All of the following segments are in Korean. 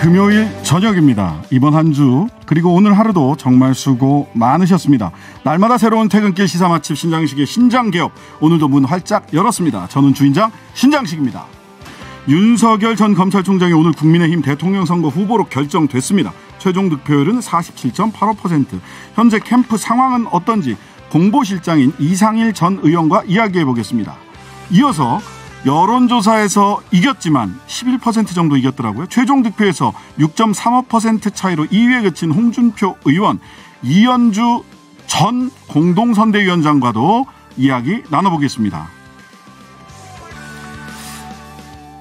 금요일 저녁입니다. 이번 한 주 그리고 오늘 하루도 정말 수고 많으셨습니다. 날마다 새로운 퇴근길 시사 맛집 신장식의 신장개업, 오늘도 문 활짝 열었습니다. 저는 주인장 신장식입니다. 윤석열 전 검찰총장이 오늘 국민의힘 대통령 선거 후보로 결정됐습니다. 최종 득표율은 47.85%. 현재 캠프 상황은 어떤지 공보실장인 이상일 전 의원과 이야기해보겠습니다. 이어서 여론조사에서 이겼지만 11% 정도 이겼더라고요. 최종 득표에서 6.35% 차이로 2위에 그친 홍준표 의원, 이현주 전 공동선대위원장과도 이야기 나눠보겠습니다.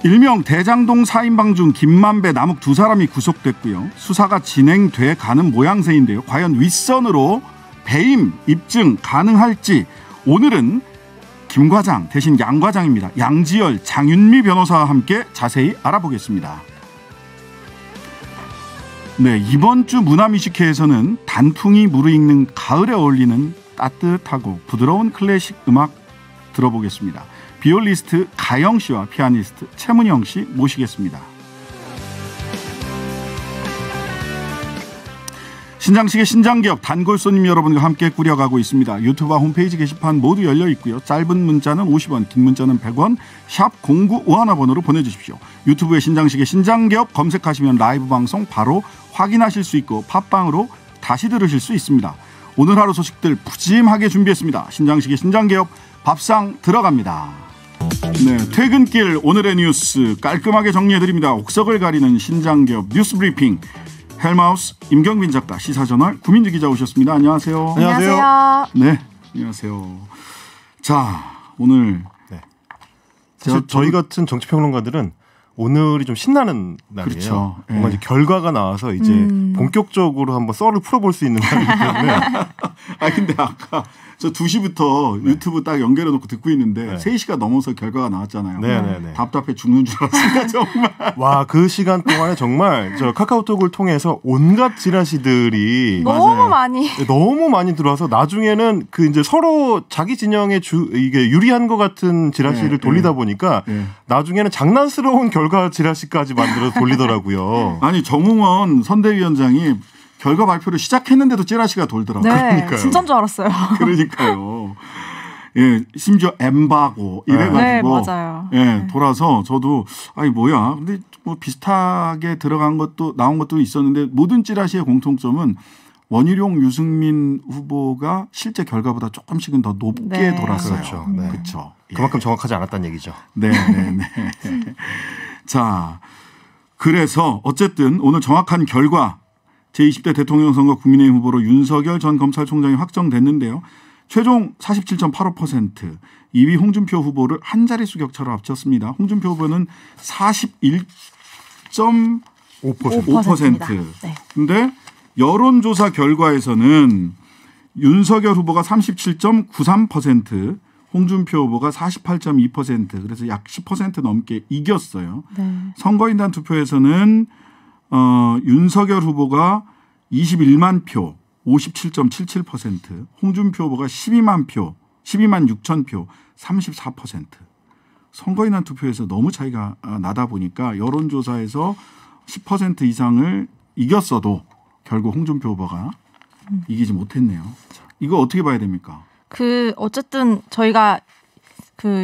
일명 대장동 살인방 중 김만배, 남욱 두 사람이 구속됐고요. 수사가 진행돼 가는 모양새인데요. 과연 윗선으로 배임, 입증 가능할지 오늘은 김 과장 대신 양 과장입니다. 양지열, 장윤미 변호사와 함께 자세히 알아보겠습니다. 네, 이번 주 문화뮤직회에서는 단풍이 무르익는 가을에 어울리는 따뜻하고 부드러운 클래식 음악 들어보겠습니다. 비올리스트 가영 씨와 피아니스트 최문영 씨 모시겠습니다. 신장식의 신장기업 단골 손님 여러분과 함께 꾸려가고 있습니다. 유튜브와 홈페이지 게시판 모두 열려 있고요. 짧은 문자는 50원, 긴 문자는 100원, 샵 0951번으로 보내주십시오. 유튜브에 신장식의 신장기업 검색하시면 라이브 방송 바로 확인하실 수 있고 팟빵으로 다시 들으실 수 있습니다. 오늘 하루 소식들 푸짐하게 준비했습니다. 신장식의 신장기업 밥상 들어갑니다. 네, 퇴근길 오늘의 뉴스 깔끔하게 정리해드립니다. 옥석을 가리는 신장기업 뉴스 브리핑. 헬마우스 임경빈 작가, 시사저널 구민주 기자 오셨습니다. 안녕하세요. 안녕하세요. 네, 안녕하세요. 자, 오늘 사실 저희 같은 정치평론가들은 오늘이 좀 신나는 날이에요. 그렇죠. 뭔가 이제 결과가 나와서 이제 본격적으로 한번 썰을 풀어볼 수 있는 날이기 때문에. 아 근데 아까 저 2시부터 유튜브 딱 연결해놓고 듣고 있는데 3시가 넘어서 결과가 나왔잖아요. 네네네. 답답해 죽는 줄 알았습니다. 정말. 와, 그 시간 동안에 정말 저 카카오톡을 통해서 온갖 지라시들이 너무 많이 들어와서 나중에는 그 이제 서로 자기 진영에 이게 유리한 것 같은 지라시를 돌리다 보니까 나중에는 장난스러운 결과 지라시까지 만들어서 돌리더라고요. 아니 정웅원 선대위원장이 결과 발표를 시작했는데도 찌라시가 돌더라고요. 네, 그러니까요. 진짜인 줄 알았어요. 그러니까요. 예, 심지어 엠바고 이래가지고 네, 맞아요. 예, 돌아서 저도 아니 뭐야. 근데 뭐 비슷하게 들어간 것도 나온 것도 있었는데 모든 찌라시의 공통점은 원희룡, 유승민 후보가 실제 결과보다 조금씩은 더 높게 돌았어요. 그렇죠. 네. 그렇죠. 예. 그만큼 정확하지 않았다는 얘기죠. 네. 자, 그래서 어쨌든 오늘 정확한 결과 제20대 대통령 선거 국민의힘 후보로 윤석열 전 검찰총장이 확정됐는데요. 최종 47.85%, 2위 홍준표 후보를 한 자릿수 격차로 앞섰습니다. 홍준표 후보는 41.5%. 네. 근데 여론조사 결과에서는 윤석열 후보가 37.93%, 홍준표 후보가 48.2%, 그래서 약 10% 넘게 이겼어요. 네. 선거인단 투표에서는 윤석열 후보가 21만 표, 57.77%, 홍준표 후보가 12만 표, 12만 6천 표, 34%. 선거인단 투표에서 너무 차이가 나다 보니까 여론조사에서 10% 이상을 이겼어도 결국 홍준표 후보가 이기지 못했네요. 이거 어떻게 봐야 됩니까? 어쨌든 저희가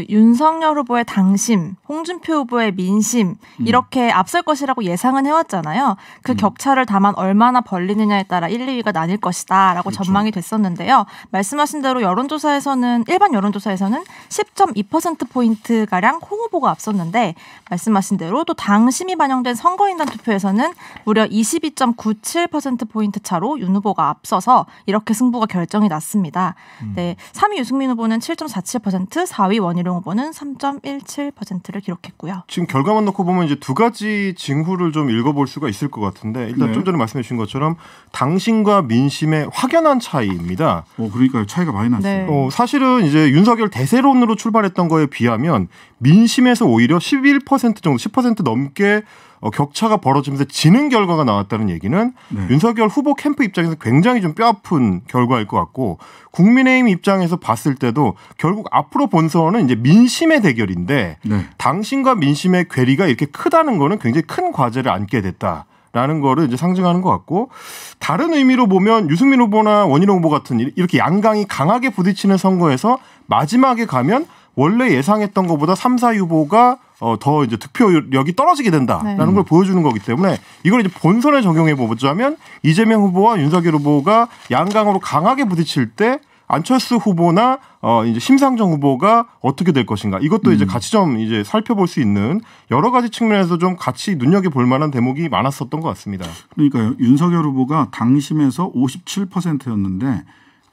윤석열 후보의 당심, 홍준표 후보의 민심 이렇게 앞설 것이라고 예상은 해왔잖아요. 그 격차를 다만 얼마나 벌리느냐에 따라 1, 2위가 나뉠 것이다 라고 그렇죠. 전망이 됐었는데요. 말씀하신 대로 일반 여론조사에서는 10.2%포인트가량 홍 후보가 앞섰는데 말씀하신 대로 또 당심이 반영된 선거인단 투표에서는 무려 22.97%포인트 차로 윤 후보가 앞서서 이렇게 승부가 결정이 났습니다. 네, 3위 유승민 후보는 7.47%, 4위 원희룡 후보는 3.17%를 기록했고요. 지금 결과만 놓고 보면 이제 두 가지 징후를 좀 읽어볼 수가 있을 것 같은데 일단 좀 전에 말씀해 주신 것처럼 당심과 민심의 확연한 차이입니다. 그러니까 차이가 많이 났어요. 네. 사실은 이제 윤석열 대세론으로 출발했던 거에 비하면 민심에서 오히려 11% 정도, 10% 넘게 격차가 벌어지면서 지는 결과가 나왔다는 얘기는 네. 윤석열 후보 캠프 입장에서 굉장히 좀 뼈아픈 결과일 것 같고 국민의힘 입장에서 봤을 때도 결국 앞으로 본선은 이제 민심의 대결인데 네. 당신과 민심의 괴리가 이렇게 크다는 거는 굉장히 큰 과제를 안게 됐다. 라는 거를 이제 상징하는 것 같고 다른 의미로 보면 유승민 후보나 원희룡 후보 같은 이렇게 양강이 강하게 부딪히는 선거에서 마지막에 가면 원래 예상했던 것보다 3, 4 후보가 더 이제 득표력이 떨어지게 된다라는 네. 걸 보여주는 거기 때문에 이걸 이제 본선에 적용해 보자면 이재명 후보와 윤석열 후보가 양강으로 강하게 부딪힐 때 안철수 후보나 이제 심상정 후보가 어떻게 될 것인가 이것도 이제 같이 좀 이제 살펴볼 수 있는 여러 가지 측면에서 좀 같이 눈여겨볼 만한 대목이 많았었던 것 같습니다. 그러니까요. 윤석열 후보가 당심에서 57%였는데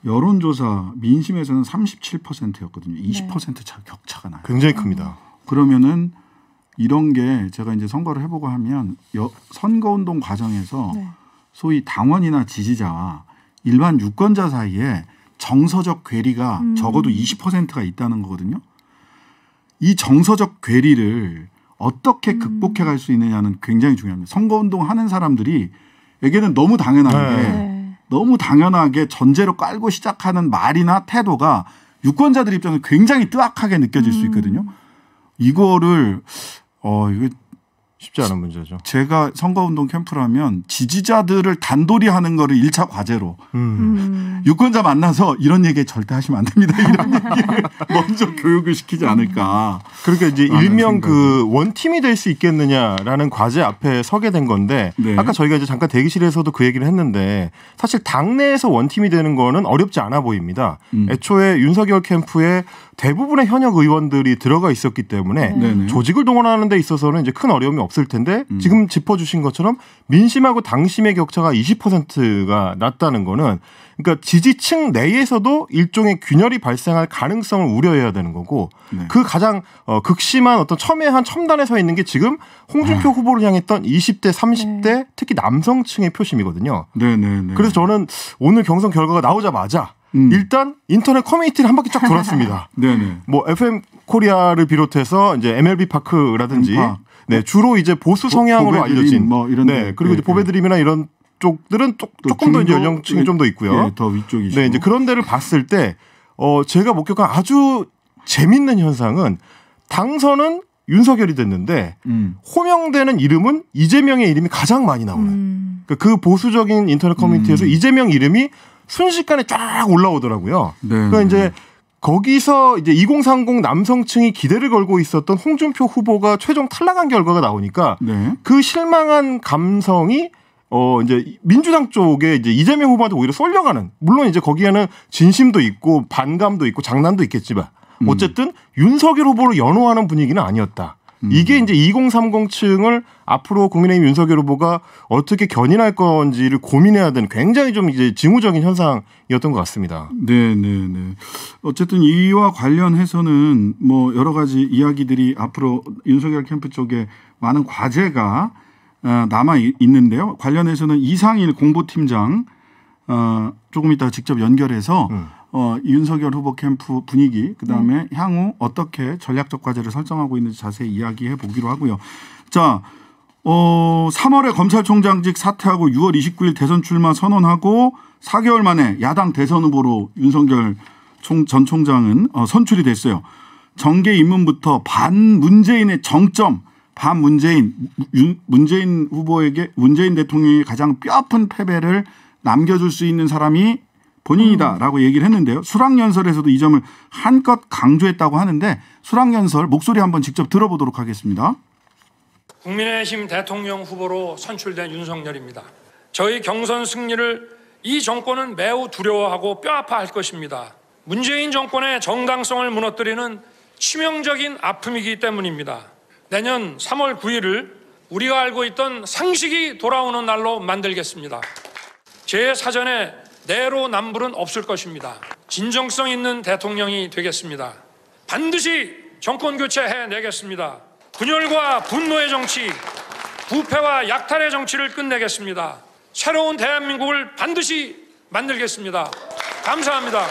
여론조사 민심에서는 37%였거든요. 20% 차 격차가 나요. 굉장히 큽니다. 그러면은 이런 게 제가 이제 선거를 해보고 하면 선거운동 과정에서 네. 소위 당원이나 지지자와 일반 유권자 사이에 정서적 괴리가 적어도 20%가 있다는 거거든요. 이 정서적 괴리를 어떻게 극복해 갈 수 있느냐는 굉장히 중요합니다. 선거운동 하는 사람들이에게는 너무 당연하게 전제로 깔고 시작하는 말이나 태도가 유권자들 입장에서 굉장히 뜨악하게 느껴질 수 있거든요. 이거를 이게 쉽지 않은 문제죠. 제가 선거운동 캠프라면 지지자들을 단돌이 하는 거를 1차 과제로 유권자 만나서 이런 얘기 절대 하시면 안 됩니다. 이런 얘기를 먼저 교육을 시키지 않을까. 그러니까 이제 일명 그 원팀이 될 수 있겠느냐라는 과제 앞에 서게 된 건데 네. 아까 저희가 이제 잠깐 대기실에서도 그 얘기를 했는데 사실 당내에서 원팀이 되는 거는 어렵지 않아 보입니다. 애초에 윤석열 캠프에 대부분의 현역 의원들이 들어가 있었기 때문에 조직을 동원하는 데 있어서는 이제 큰 어려움이 없을 텐데 지금 짚어주신 것처럼 민심하고 당심의 격차가 20%가 낮다는 거는 그러니까 지지층 내에서도 일종의 균열이 발생할 가능성을 우려해야 되는 거고 그 가장 극심한 어떤 첨예한 첨단에 서 있는 게 지금 홍준표 후보를 향했던 20대, 30대 특히 남성층의 표심이거든요. 그래서 저는 오늘 경선 결과가 나오자마자 일단 인터넷 커뮤니티를 한 바퀴 쫙 돌았습니다. 뭐 FM 코리아를 비롯해서 이제 MLB 파크라든지 네, 주로 이제 보수 성향으로 알려진 뭐 이런 네, 그리고 이제 보배드림이나 이런 쪽들은 조금 더 이제 연령층이 좀 더 있고요. 더 위쪽이시고. 네, 이제 그런 데를 봤을 때 제가 목격한 아주 재밌는 현상은 당선은 윤석열이 됐는데 호명되는 이름은 이재명의 이름이 가장 많이 나오는. 그러니까 그 보수적인 인터넷 커뮤니티에서 이재명 이름이 순식간에 쫙 올라오더라고요. 그러니까 이제 거기서 이제 2030 남성층이 기대를 걸고 있었던 홍준표 후보가 최종 탈락한 결과가 나오니까 그 실망한 감성이 이제 민주당 쪽에 이제 이재명 후보한테 오히려 쏠려가는. 물론 이제 거기에는 진심도 있고 반감도 있고 장난도 있겠지만 어쨌든 윤석열 후보를 연호하는 분위기는 아니었다. 이게 이제 2030층을 앞으로 국민의힘 윤석열 후보가 어떻게 견인할 건지를 고민해야 되는 굉장히 좀 이제 징후적인 현상이었던 것 같습니다. 네. 어쨌든 이와 관련해서는 뭐 여러 가지 이야기들이 앞으로 윤석열 캠프 쪽에 많은 과제가 남아 있는데요. 관련해서는 이상일 공보팀장 조금 이따 직접 연결해서 윤석열 후보 캠프 분위기 그다음에 향후 어떻게 전략적 과제를 설정하고 있는지 자세히 이야기해 보기로 하고요. 자, 3월에 검찰총장직 사퇴하고 6월 29일 대선 출마 선언하고 4개월 만에 야당 대선 후보로 윤석열 전 총장은 선출이 됐어요. 정계 입문부터 반문재인의 정점, 반문재인 문재인 후보에게 문재인 대통령이 가장 뼈아픈 패배를 남겨줄 수 있는 사람이 본인이다라고 얘기를 했는데요. 수락연설에서도 이 점을 한껏 강조했다고 하는데 수락연설 목소리 한번 직접 들어보도록 하겠습니다. 국민의힘 대통령 후보로 선출된 윤석열입니다. 저희 경선 승리를 이 정권은 매우 두려워하고 뼈아파할 것입니다. 문재인 정권의 정당성을 무너뜨리는 치명적인 아픔이기 때문입니다. 내년 3월 9일을 우리가 알고 있던 상식이 돌아오는 날로 만들겠습니다. 제 사전에 내로남불은 없을 것입니다. 진정성 있는 대통령이 되겠습니다. 반드시 정권 교체해내겠습니다. 분열과 분노의 정치, 부패와 약탈의 정치를 끝내겠습니다. 새로운 대한민국을 반드시 만들겠습니다. 감사합니다.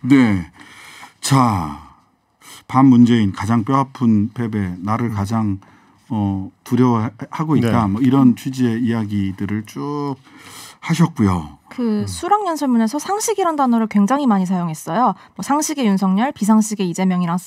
네, 자, 반문재인 가장 뼈아픈 패배, 나를 가장 두려워하고 있다. 네. 뭐 이런 취지의 이야기들을 쭉 하셨고요. 그 수락연설문에서 상식이란 단어를 굉장히 많이 사용했어요. 뭐 상식의 윤석열, 비상식의 이재명이랑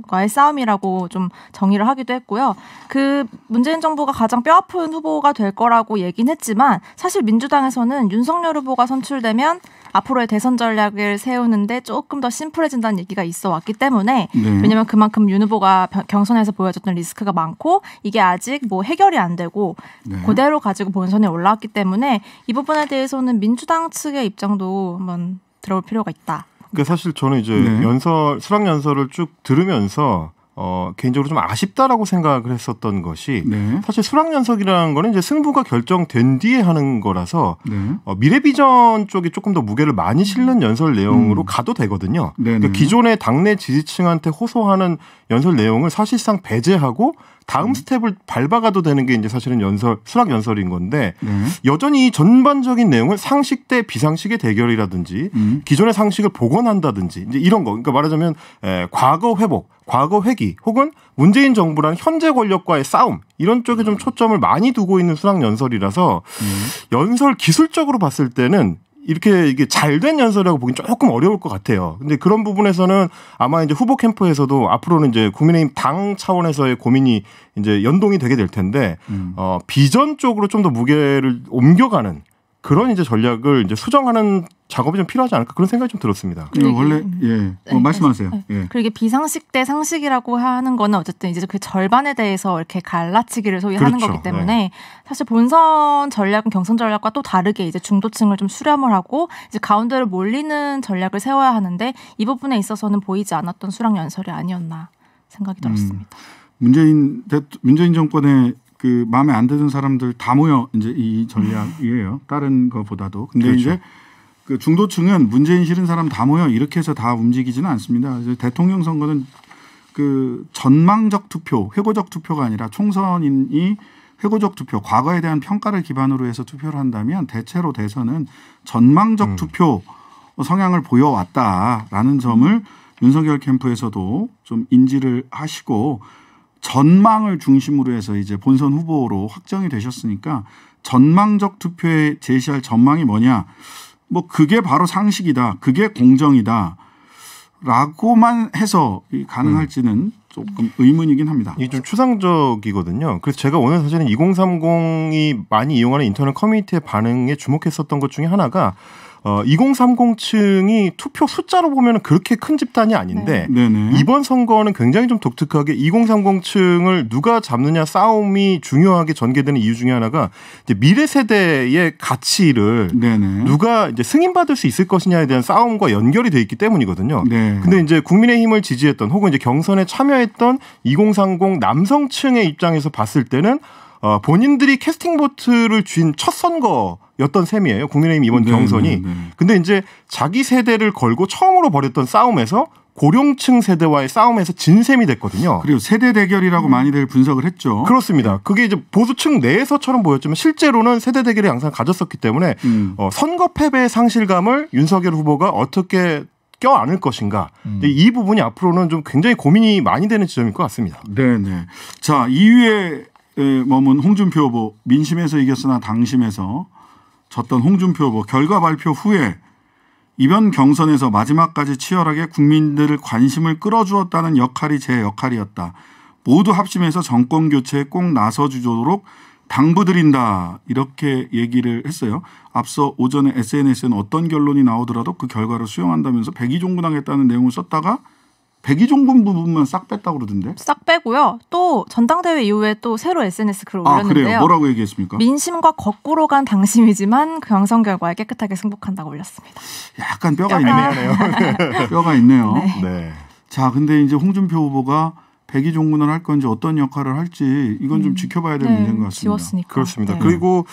과의 싸움이라고 좀 정의를 하기도 했고요. 그 문재인 정부가 가장 뼈아픈 후보가 될 거라고 얘기는 했지만 사실 민주당에서는 윤석열 후보가 선출되면 앞으로의 대선 전략을 세우는데 조금 더 심플해진다는 얘기가 있어 왔기 때문에 왜냐하면 그만큼 윤 후보가 경선에서 보여줬던 리스크가 많고 이게 아직 뭐 해결이 안 되고 그대로 가지고 본선에 올라왔기 때문에 이 부분에 대해서는 민주당 측의 입장도 한번 들어볼 필요가 있다. 그러니까 사실 저는 이제 수락 연설을 쭉 들으면서 개인적으로 좀 아쉽다라고 생각을 했었던 것이 사실 수락 연설이라는 거는 이제 승부가 결정된 뒤에 하는 거라서 미래 비전 쪽에 조금 더 무게를 많이 실는 연설 내용으로 가도 되거든요. 그러니까 기존의 당내 지지층한테 호소하는 연설 내용을 사실상 배제하고 다음 스텝을 밟아가도 되는 게 이제 사실은 수락 연설인 건데 여전히 전반적인 내용은 상식 대 비상식의 대결이라든지 기존의 상식을 복원한다든지 이제 이런 거. 그러니까 말하자면 과거 회복, 과거 회귀 혹은 문재인 정부라는 현재 권력과의 싸움 이런 쪽에 좀 초점을 많이 두고 있는 수락 연설이라서 연설 기술적으로 봤을 때는 이게 잘된 연설이라고 보긴 조금 어려울 것 같아요. 근데 그런 부분에서는 아마 이제 후보 캠프에서도 앞으로는 이제 국민의힘 당 차원에서의 고민이 이제 연동이 되게 될 텐데, 비전 쪽으로 좀 더 무게를 옮겨가는 그런 이제 전략을 이제 수정하는 작업이 좀 필요하지 않을까 그런 생각이 좀 들었습니다. 원래 말씀하세요. 그리고 이게 비상식 대 상식이라고 하는 거는 어쨌든 이제 그 절반에 대해서 이렇게 갈라치기를 소위 하는 거기 때문에 사실 본선 전략은 경선 전략과 또 다르게 이제 중도층을 좀 수렴을 하고 이제 가운데를 몰리는 전략을 세워야 하는데 이 부분에 있어서는 보이지 않았던 수락 연설이 아니었나 생각이 들었습니다. 문재인 정권의 그 마음에 안 드는 사람들 다 모여 이제 이 전략이에요. 다른 거보다도. 근데 이제 그 중도층은 문재인 싫은 사람 다 모여 이렇게 해서 다 움직이지는 않습니다. 대통령 선거는 그 전망적 투표, 회고적 투표가 아니라 총선이 회고적 투표, 과거에 대한 평가를 기반으로 해서 투표를 한다면 대체로 대선은 전망적 투표 성향을 보여왔다라는 점을 윤석열 캠프에서도 좀 인지를 하시고 전망을 중심으로 해서 이제 본선 후보로 확정이 되셨으니까 전망적 투표에 제시할 전망이 뭐냐. 뭐 그게 바로 상식이다. 그게 공정이다. 라고만 해서 가능할지는 조금 의문이긴 합니다. 이게 좀 추상적이거든요. 그래서 제가 오늘 사실은 2030이 많이 이용하는 인터넷 커뮤니티의 반응에 주목했었던 것 중에 하나가 2030층이 투표 숫자로 보면 그렇게 큰 집단이 아닌데 이번 선거는 굉장히 좀 독특하게 2030층을 누가 잡느냐 싸움이 중요하게 전개되는 이유 중에 하나가 이제 미래 세대의 가치를 누가 이제 승인받을 수 있을 것이냐에 대한 싸움과 연결이 돼 있기 때문이거든요. 근데 이제 국민의힘을 지지했던 혹은 이제 경선에 참여했던 2030 남성층의 입장에서 봤을 때는 본인들이 캐스팅 보트를 쥔 첫 선거였던 셈이에요. 국민의힘 이번 경선이. 근데 이제 자기 세대를 걸고 처음으로 벌였던 싸움에서 고령층 세대와의 싸움에서 진 셈이 됐거든요. 그리고 세대 대결이라고 많이들 분석을 했죠. 그렇습니다. 그게 이제 보수층 내에서처럼 보였지만 실제로는 세대 대결을 항상 가졌었기 때문에 선거 패배의 상실감을 윤석열 후보가 어떻게 껴안을 것인가. 이 부분이 앞으로는 좀 굉장히 고민이 많이 되는 지점일 것 같습니다. 네네. 자, 2위에 머문 홍준표 후보 민심에서 이겼으나 당심에서 졌던 홍준표 후보 결과 발표 후에 이번 경선에서 마지막까지 치열하게 국민들의 관심을 끌어주었다는 역할이 제 역할이었다. 모두 합심해서 정권 교체에 꼭 나서주도록 당부드린다. 이렇게 얘기를 했어요. 앞서 오전에 SNS에는 어떤 결론이 나오더라도 그 결과를 수용한다면서 백의종군하겠다는 내용을 썼다가 백의종군 부분만 싹 뺐다고 그러던데? 싹 빼고요. 또 전당대회 이후에 또 새로 SNS 글을 올렸는데요. 그래요? 뭐라고 얘기했습니까? 민심과 거꾸로 간 당심이지만 경선 결과에 깨끗하게 승복한다고 올렸습니다. 약간 뼈가 있네요. 뼈가 있네요. 네. 자, 근데 이제 홍준표 후보가 백의종군을 할 건지 어떤 역할을 할지 이건 좀 지켜봐야 될 문제인 것 같습니다. 지웠으니까. 그렇습니다. 그리고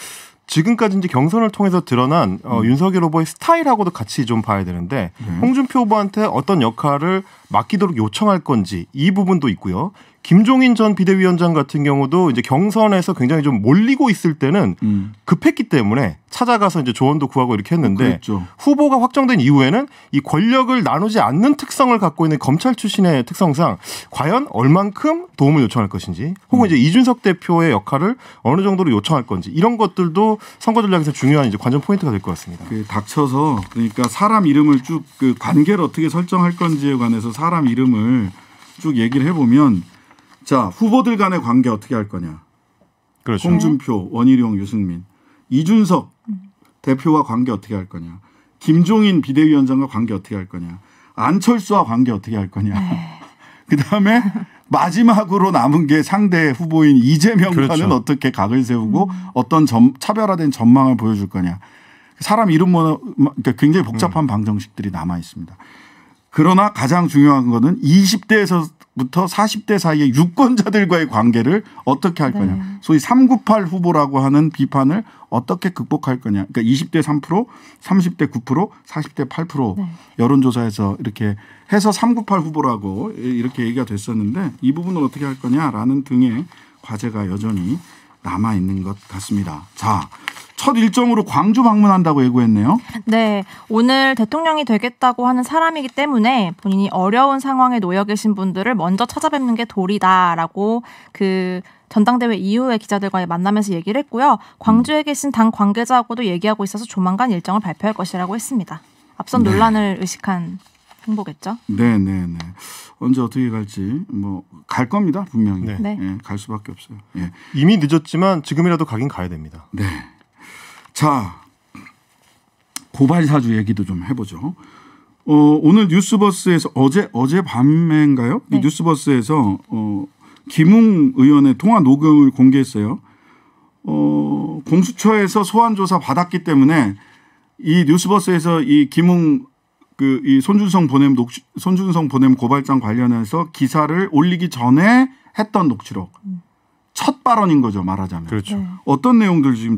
지금까지 이제 경선을 통해서 드러난 윤석열 후보의 스타일하고도 같이 좀 봐야 되는데 홍준표 후보한테 어떤 역할을 맡기도록 요청할 건지 이 부분도 있고요. 김종인 전 비대위원장 같은 경우도 이제 경선에서 굉장히 좀 몰리고 있을 때는 급했기 때문에 찾아가서 이제 조언도 구하고 이렇게 했는데 그랬죠. 후보가 확정된 이후에는 이 권력을 나누지 않는 특성을 갖고 있는 검찰 출신의 특성상 과연 얼만큼 도움을 요청할 것인지 혹은 이제 이준석 대표의 역할을 어느 정도로 요청할 건지 이런 것들도 선거 전략에서 중요한 이제 관전 포인트가 될 것 같습니다. 닥쳐서 그러니까 사람 이름을 쭉 그 관계를 어떻게 설정할 건지에 관해서 사람 이름을 쭉 얘기를 해보면 자 후보들 간의 관계 어떻게 할 거냐. 그렇죠. 홍준표, 원희룡, 유승민, 이준석 대표와 관계 어떻게 할 거냐. 김종인 비대위원장과 관계 어떻게 할 거냐. 안철수와 관계 어떻게 할 거냐. 그다음에 마지막으로 남은 게 상대 후보인 이재명과는 그렇죠. 어떻게 각을 세우고 어떤 차별화된 전망을 보여줄 거냐. 사람 이름 그러니까 굉장히 복잡한 방정식들이 남아 있습니다. 그러나 가장 중요한 거는 20대에서부터 40대 사이의 유권자들과의 관계를 어떻게 할 거냐. 네. 소위 398 후보라고 하는 비판을 어떻게 극복할 거냐. 그러니까 20대 3%, 30대 9%, 40대 8% 네. 여론조사에서 이렇게 해서 398 후보라고 이렇게 얘기가 됐었는데 이 부분을 어떻게 할 거냐라는 등의 과제가 여전히 남아 있는 것 같습니다. 자, 첫 일정으로 광주 방문한다고 예고했네요. 네, 오늘 대통령이 되겠다고 하는 사람이기 때문에 본인이 어려운 상황에 놓여 계신 분들을 먼저 찾아뵙는 게 도리다라고 그 전당대회 이후에 기자들과의 만남에서 얘기를 했고요. 광주에 계신 당 관계자하고도 얘기하고 있어서 조만간 일정을 발표할 것이라고 했습니다. 앞선 네. 논란을 의식한 홍보겠죠. 네. 언제 어떻게 갈지 뭐 갈 겁니다 분명히. 네. 네. 예, 갈 수밖에 없어요. 예. 이미 늦었지만 지금이라도 가긴 가야 됩니다. 네. 자, 고발 사주 얘기도 좀 해보죠. 오늘 뉴스버스에서 어제 밤인가요? 네. 뉴스버스에서 김웅 의원의 통화 녹음을 공개했어요. 공수처에서 소환 조사 받았기 때문에 이 뉴스버스에서 이 김웅 이 손준성 보냄 고발장 관련해서 기사를 올리기 전에 했던 녹취록. 첫 발언인 거죠, 말하자면. 그렇죠. 네. 어떤 내용들 지금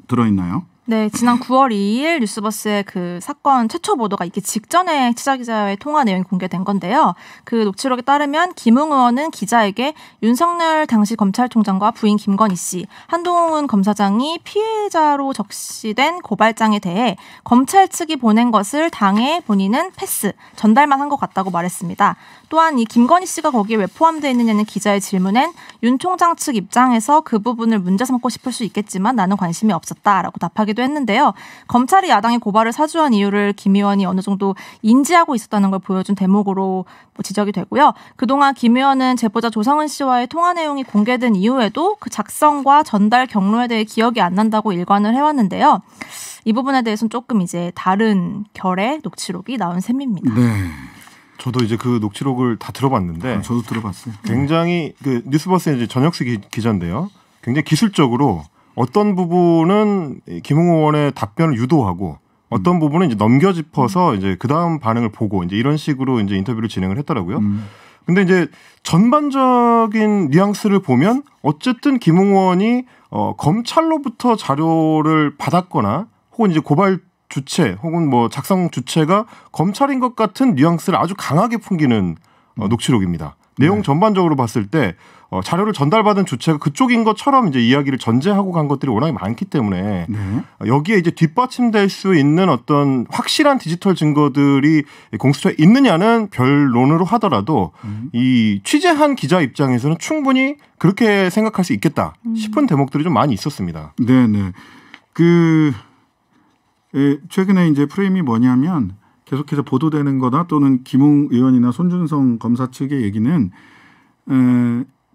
들어있나요? 네, 지난 9월 2일 뉴스버스의 그 사건 최초 보도가 있기 직전에 취재기자와의 통화 내용이 공개된 건데요. 그 녹취록에 따르면 김웅 의원은 기자에게 윤석열 당시 검찰총장과 부인 김건희 씨, 한동훈 검사장이 피해자로 적시된 고발장에 대해 검찰 측이 보낸 것을 당해 본인은 패스, 전달만 한 것 같다고 말했습니다. 또한 이 김건희 씨가 거기에 왜 포함되어 있느냐는 기자의 질문엔 윤 총장 측 입장에서 그 부분을 문제 삼고 싶을 수 있겠지만 나는 관심이 없었다라고 답하기도 했는데요. 검찰이 야당의 고발을 사주한 이유를 김 의원이 어느 정도 인지하고 있었다는 걸 보여준 대목으로 지적이 되고요. 그동안 김 의원은 제보자 조성은 씨와의 통화 내용이 공개된 이후에도 그 작성과 전달 경로에 대해 기억이 안 난다고 일관을 해왔는데요. 이 부분에 대해서는 조금 이제 다른 결의 녹취록이 나온 셈입니다. 네. 저도 이제 그 녹취록을 다 들어봤는데 저도 들어봤어요. 굉장히 그 뉴스버스의 이제 전혁수 기자인데요. 굉장히 기술적으로 어떤 부분은 김웅 의원의 답변을 유도하고 어떤 부분은 이제 넘겨짚어서 이제 그 다음 반응을 보고 이제 이런 식으로 이제 인터뷰를 진행을 했더라고요. 근데 이제 전반적인 뉘앙스를 보면 어쨌든 김웅 의원이 검찰로부터 자료를 받았거나 혹은 이제 고발 주체 혹은 뭐 작성 주체가 검찰인 것 같은 뉘앙스를 아주 강하게 풍기는 녹취록입니다. 내용 전반적으로 봤을 때 자료를 전달받은 주체가 그쪽인 것처럼 이제 이야기를 전제하고 간 것들이 워낙에 많기 때문에 네. 여기에 이제 뒷받침될 수 있는 어떤 확실한 디지털 증거들이 공수처에 있느냐는 별론으로 하더라도 이 취재한 기자 입장에서는 충분히 그렇게 생각할 수 있겠다 싶은 대목들이 좀 많이 있었습니다. 네네. 최근에 이제 프레임이 뭐냐면 계속해서 보도되는 거나 또는 김웅 의원이나 손준성 검사 측의 얘기는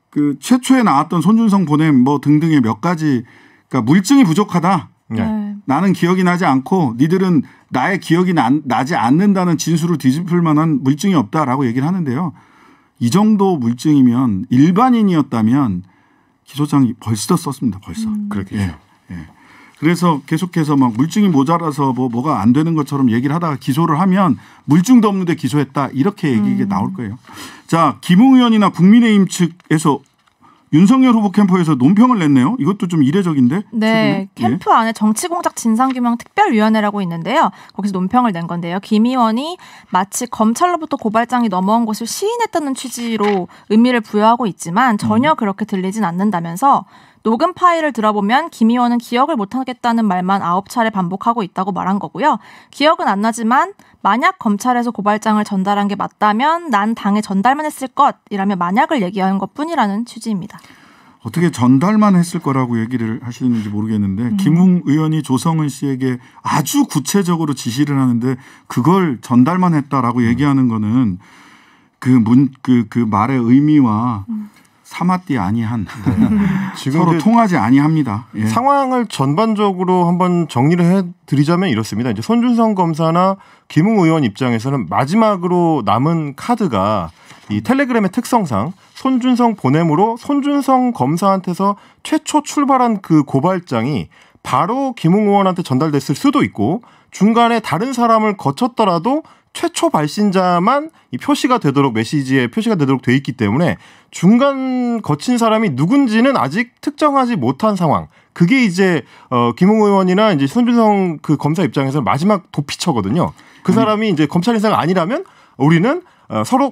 그 최초에 나왔던 손준성 보냄 뭐 등등의 몇 가지 그러니까 물증이 부족하다. 네. 나는 기억이 나지 않고 니들은 나의 기억이 나지 않는다는 진술을 뒤집을 만한 물증이 없다라고 얘기를 하는데요. 이 정도 물증이면 일반인이었다면 기소장이 벌써 썼습니다. 벌써. 그렇게. 예. 그래서 계속해서 막 물증이 모자라서 뭐가 안 되는 것처럼 얘기를 하다가 기소를 하면 물증도 없는데 기소했다 이렇게 얘기가 나올 거예요. 자, 김웅 의원이나 국민의힘 측에서 윤석열 후보 캠프에서 논평을 냈네요. 이것도 좀 이례적인데. 네, 최근에? 캠프 안에 정치공작 진상규명 특별위원회라고 있는데요. 거기서 논평을 낸 건데요. 김 의원이 마치 검찰로부터 고발장이 넘어온 것을 시인했다는 취지로 의미를 부여하고 있지만 전혀 그렇게 들리진 않는다면서 녹음 파일을 들어보면 김 의원은 기억을 못하겠다는 말만 9차례 반복하고 있다고 말한 거고요. 기억은 안 나지만 만약 검찰에서 고발장을 전달한 게 맞다면 난 당에 전달만 했을 것이라며 만약을 얘기하는 것뿐이라는 취지입니다. 어떻게 전달만 했을 거라고 얘기를 하시는지 모르겠는데 김웅 의원이 조성은 씨에게 아주 구체적으로 지시를 하는데 그걸 전달만 했다라고 얘기하는 거는 그 말의 의미와 사마띠 아니한 지금 서로 통하지 아니합니다. 예. 상황을 전반적으로 한번 정리를 해드리자면 이렇습니다. 이제 손준성 검사나 김웅 의원 입장에서는 마지막으로 남은 카드가 이 텔레그램의 특성상 손준성 보냄으로 손준성 검사한테서 최초 출발한 그 고발장이 바로 김웅 의원한테 전달됐을 수도 있고 중간에 다른 사람을 거쳤더라도 최초 발신자만 이 표시가 되도록 메시지에 표시가 되도록 돼 있기 때문에 중간 거친 사람이 누군지는 아직 특정하지 못한 상황. 그게 이제 김웅 의원이나 이제 손준성 그 검사 입장에서는 마지막 도피처거든요. 그 사람이 이제 검찰 인사가 아니라면 우리는 서로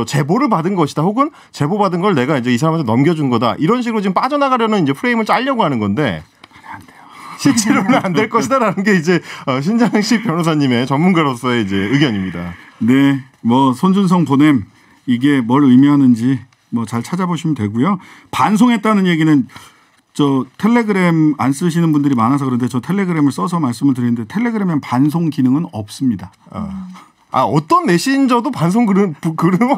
제보를 받은 것이다. 혹은 제보받은 걸 내가 이제 이 사람한테 넘겨준 거다. 이런 식으로 지금 빠져나가려는 이제 프레임을 짜려고 하는 건데. 실제로는 안 될 것이다라는 게 이제 신장식 변호사님의 전문가로서의 이제 의견입니다. 네, 뭐 손준성 보냄 이게 뭘 의미하는지 뭐 잘 찾아보시면 되고요. 반송했다는 얘기는 저 텔레그램 안 쓰시는 분들이 많아서 그런데 저 텔레그램을 써서 말씀을 드리는데 텔레그램엔 반송 기능은 없습니다. 어떤 메신저도 반송 글은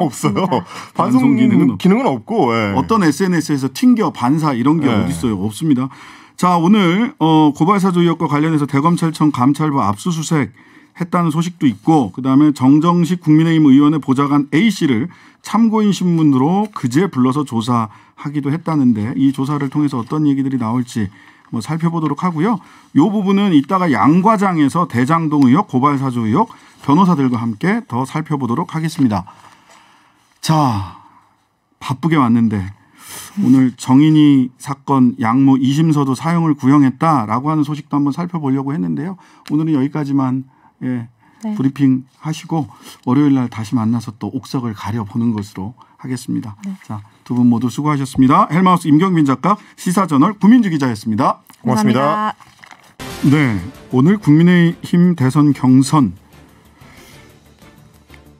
없어요. 반송 기능은 없고 예. 어떤 SNS에서 튕겨 반사 이런 게 어디 있어요? 없습니다. 자, 오늘 고발사주 의혹과 관련해서 대검찰청 감찰부 압수수색 했다는 소식도 있고 그다음에 정정식 국민의힘 의원의 보좌관 A씨를 참고인 신문으로 그제 불러서 조사하기도 했다는데 이 조사를 통해서 어떤 얘기들이 나올지 뭐 살펴보도록 하고요. 이 부분은 이따가 양과장에서 대장동 의혹, 고발사주 의혹 변호사들과 함께 더 살펴보도록 하겠습니다. 자, 바쁘게 왔는데 오늘 정인이 사건 양모 2심서도 사형을 구형했다라고 하는 소식도 한번 살펴보려고 했는데요. 오늘은 여기까지만 브리핑 하시고 월요일 날 다시 만나서 또 옥석을 가려보는 것으로 하겠습니다. 네. 자, 두 분 모두 수고하셨습니다. 헬마우스 임경빈 작가, 시사저널 구민주 기자였습니다. 고맙습니다. 네, 오늘 국민의힘 대선 경선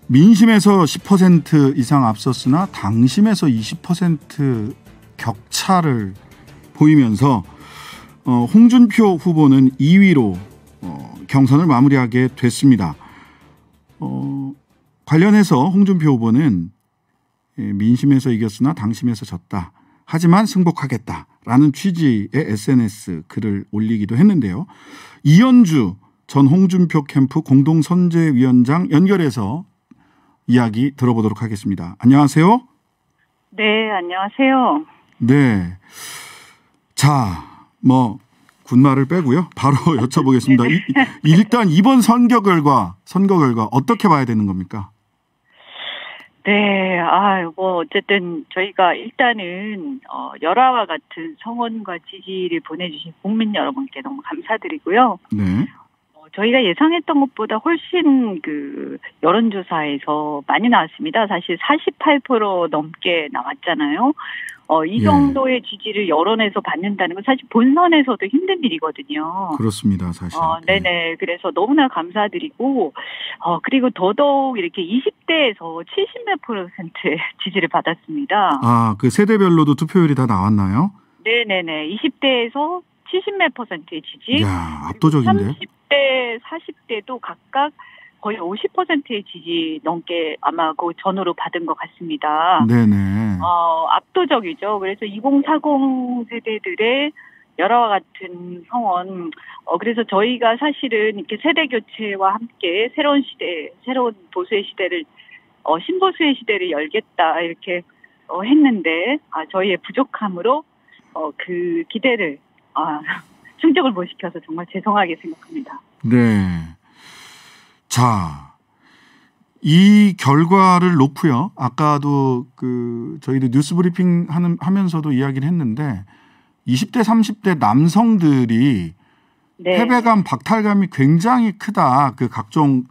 민심에서 10% 이상 앞섰으나 당심에서 20% 격차를 보이면서 홍준표 후보는 2위로 경선을 마무리하게 됐습니다. 관련해서 홍준표 후보는 민심에서 이겼으나 당심에서 졌다. 하지만 승복하겠다라는 취지의 SNS 글을 올리기도 했는데요. 이현주 전 홍준표 캠프 공동선재위원장 연결해서 이야기 들어보도록 하겠습니다. 안녕하세요. 네, 안녕하세요. 네. 자, 뭐 군말을 빼고요. 바로 여쭤보겠습니다. 일단 이번 선거 결과 어떻게 봐야 되는 겁니까? 네, 뭐 어쨌든 저희가 일단은 열화와 같은 성원과 지지를 보내주신 국민 여러분께 너무 감사드리고요. 네. 저희가 예상했던 것보다 훨씬 그 여론조사에서 많이 나왔습니다. 사실 48% 넘게 나왔잖아요. 이 정도의 지지를 여론에서 받는다는 건 사실 본선에서도 힘든 일이거든요. 그렇습니다, 사실. 네네. 그래서 너무나 감사드리고, 그리고 더더욱 이렇게 20대에서 70몇 %의 지지를 받았습니다. 그 세대별로도 투표율이 다 나왔나요? 네네네. 20대에서 70몇 %의 지지. 이야, 압도적인데. 30대, 40대도 각각 거의 50%의 지지 넘게 아마 그 전후로 받은 것 같습니다. 네네. 압도적이죠. 그래서 2040 세대들의 열화와 같은 성원. 그래서 저희가 사실은 이렇게 세대 교체와 함께 새로운 시대, 새로운 보수의 시대를, 신보수의 시대를 열겠다 이렇게 했는데, 저희의 부족함으로 그 기대를 충족을 못 시켜서 정말 죄송하게 생각합니다. 네. 자, 이 결과를 놓고요. 아까도 저희들 뉴스 브리핑 하면서도 이야기를 했는데 20대, 30대 남성들이 네. 패배감, 박탈감이 굉장히 크다. 각종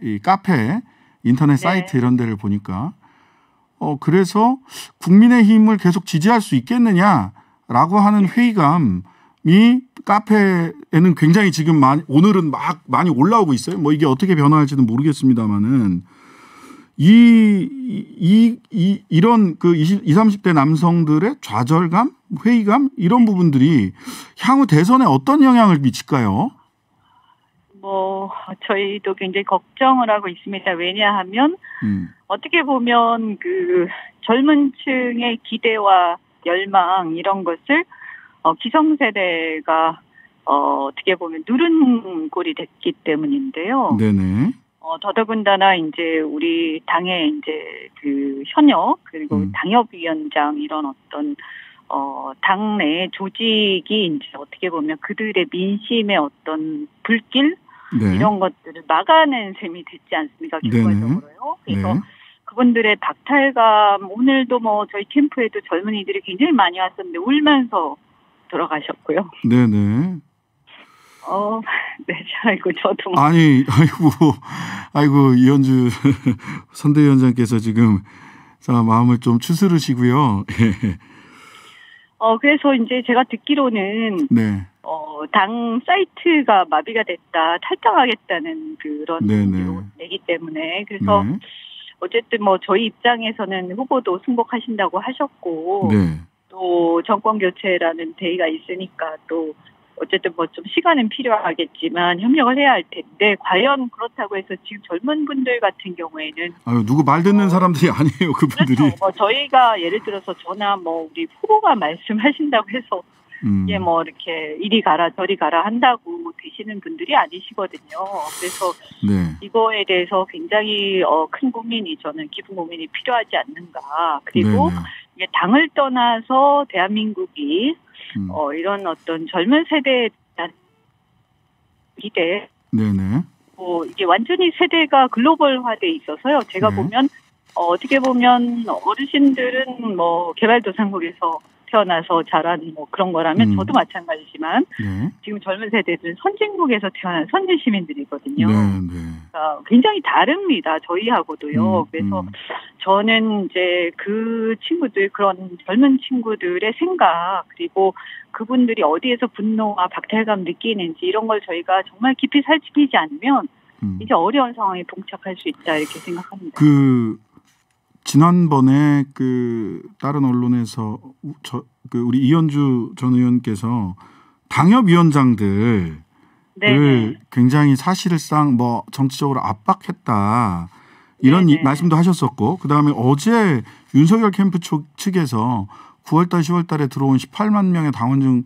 이 카페, 인터넷 사이트 이런 데를 보니까. 그래서 국민의힘을 계속 지지할 수 있겠느냐라고 하는 회의감이 카페에는 굉장히 지금 오늘은 막 많이 올라오고 있어요. 뭐 이게 어떻게 변화할지는 모르겠습니다만은 이런 20, 30대 남성들의 좌절감, 회의감 이런 부분들이 향후 대선에 어떤 영향을 미칠까요? 뭐 저희도 굉장히 걱정을 하고 있습니다. 왜냐하면 어떻게 보면 젊은 층의 기대와 열망 이런 것을 기성세대가 어떻게 보면 누른 꼴이 됐기 때문인데요. 네네. 더더군다나 이제 우리 당의 이제 현역 그리고 당협위원장 이런 어떤 당내 조직이 이제 어떻게 보면 그들의 민심의 어떤 불길 이런 것들을 막아낸 셈이 됐지 않습니까? 결과적으로요. 그래서 그분들의 박탈감 오늘도 뭐 저희 캠프에도 젊은이들이 굉장히 많이 왔었는데 울면서 돌아가셨고요. 네네. 네, 아이고 저도 아이고 이현주 선대위원장께서 지금 마음을 좀 추스르시고요. 그래서 이제 제가 듣기로는 당 사이트가 마비가 됐다, 탈당하겠다는 그런 얘기로 내기 때문에 그래서 어쨌든 뭐 저희 입장에서는 후보도 승복하신다고 하셨고 또 정권 교체라는 대의가 있으니까 또 어쨌든 뭐 좀 시간은 필요하겠지만 협력을 해야 할 텐데 과연 그렇다고 해서 지금 젊은 분들 같은 경우에는 누구 말 듣는 사람들이 아니에요, 그분들이. 그렇죠. 뭐 저희가 예를 들어서 저나 뭐 우리 후보가 말씀하신다고 해서 이게 뭐 이렇게 이리 가라 저리 가라 한다고 되시는 분들이 아니시거든요. 그래서 이거에 대해서 굉장히 큰 고민이 저는 깊은 고민이 필요하지 않는가. 그리고 이게 당을 떠나서 대한민국이 이런 어떤 젊은 세대에 대한 기대. 이게 완전히 세대가 글로벌화돼 있어서요. 제가 보면 어떻게 보면 어르신들은 뭐 개발도상국에서 태어나서 자란 뭐 그런 거라면 저도 마찬가지지만 지금 젊은 세대들은 선진국에서 태어난 선진 시민들이거든요. 그러니까 굉장히 다릅니다. 저희하고도요. 그래서 저는 이제 그 친구들 그런 젊은 친구들의 생각 그리고 그분들이 어디에서 분노와 박탈감 느끼는지 이런 걸 저희가 정말 깊이 살피지 않으면 이제 어려운 상황에 봉착할 수 있다 이렇게 생각합니다. 지난번에 다른 언론에서 우리 이현주 전 의원께서 당협위원장들을 굉장히 사실상 뭐 정치적으로 압박했다 이런 말씀도 하셨었고 그다음에 어제 윤석열 캠프 측에서 9월달 10월달에 들어온 18만 명의 당원 중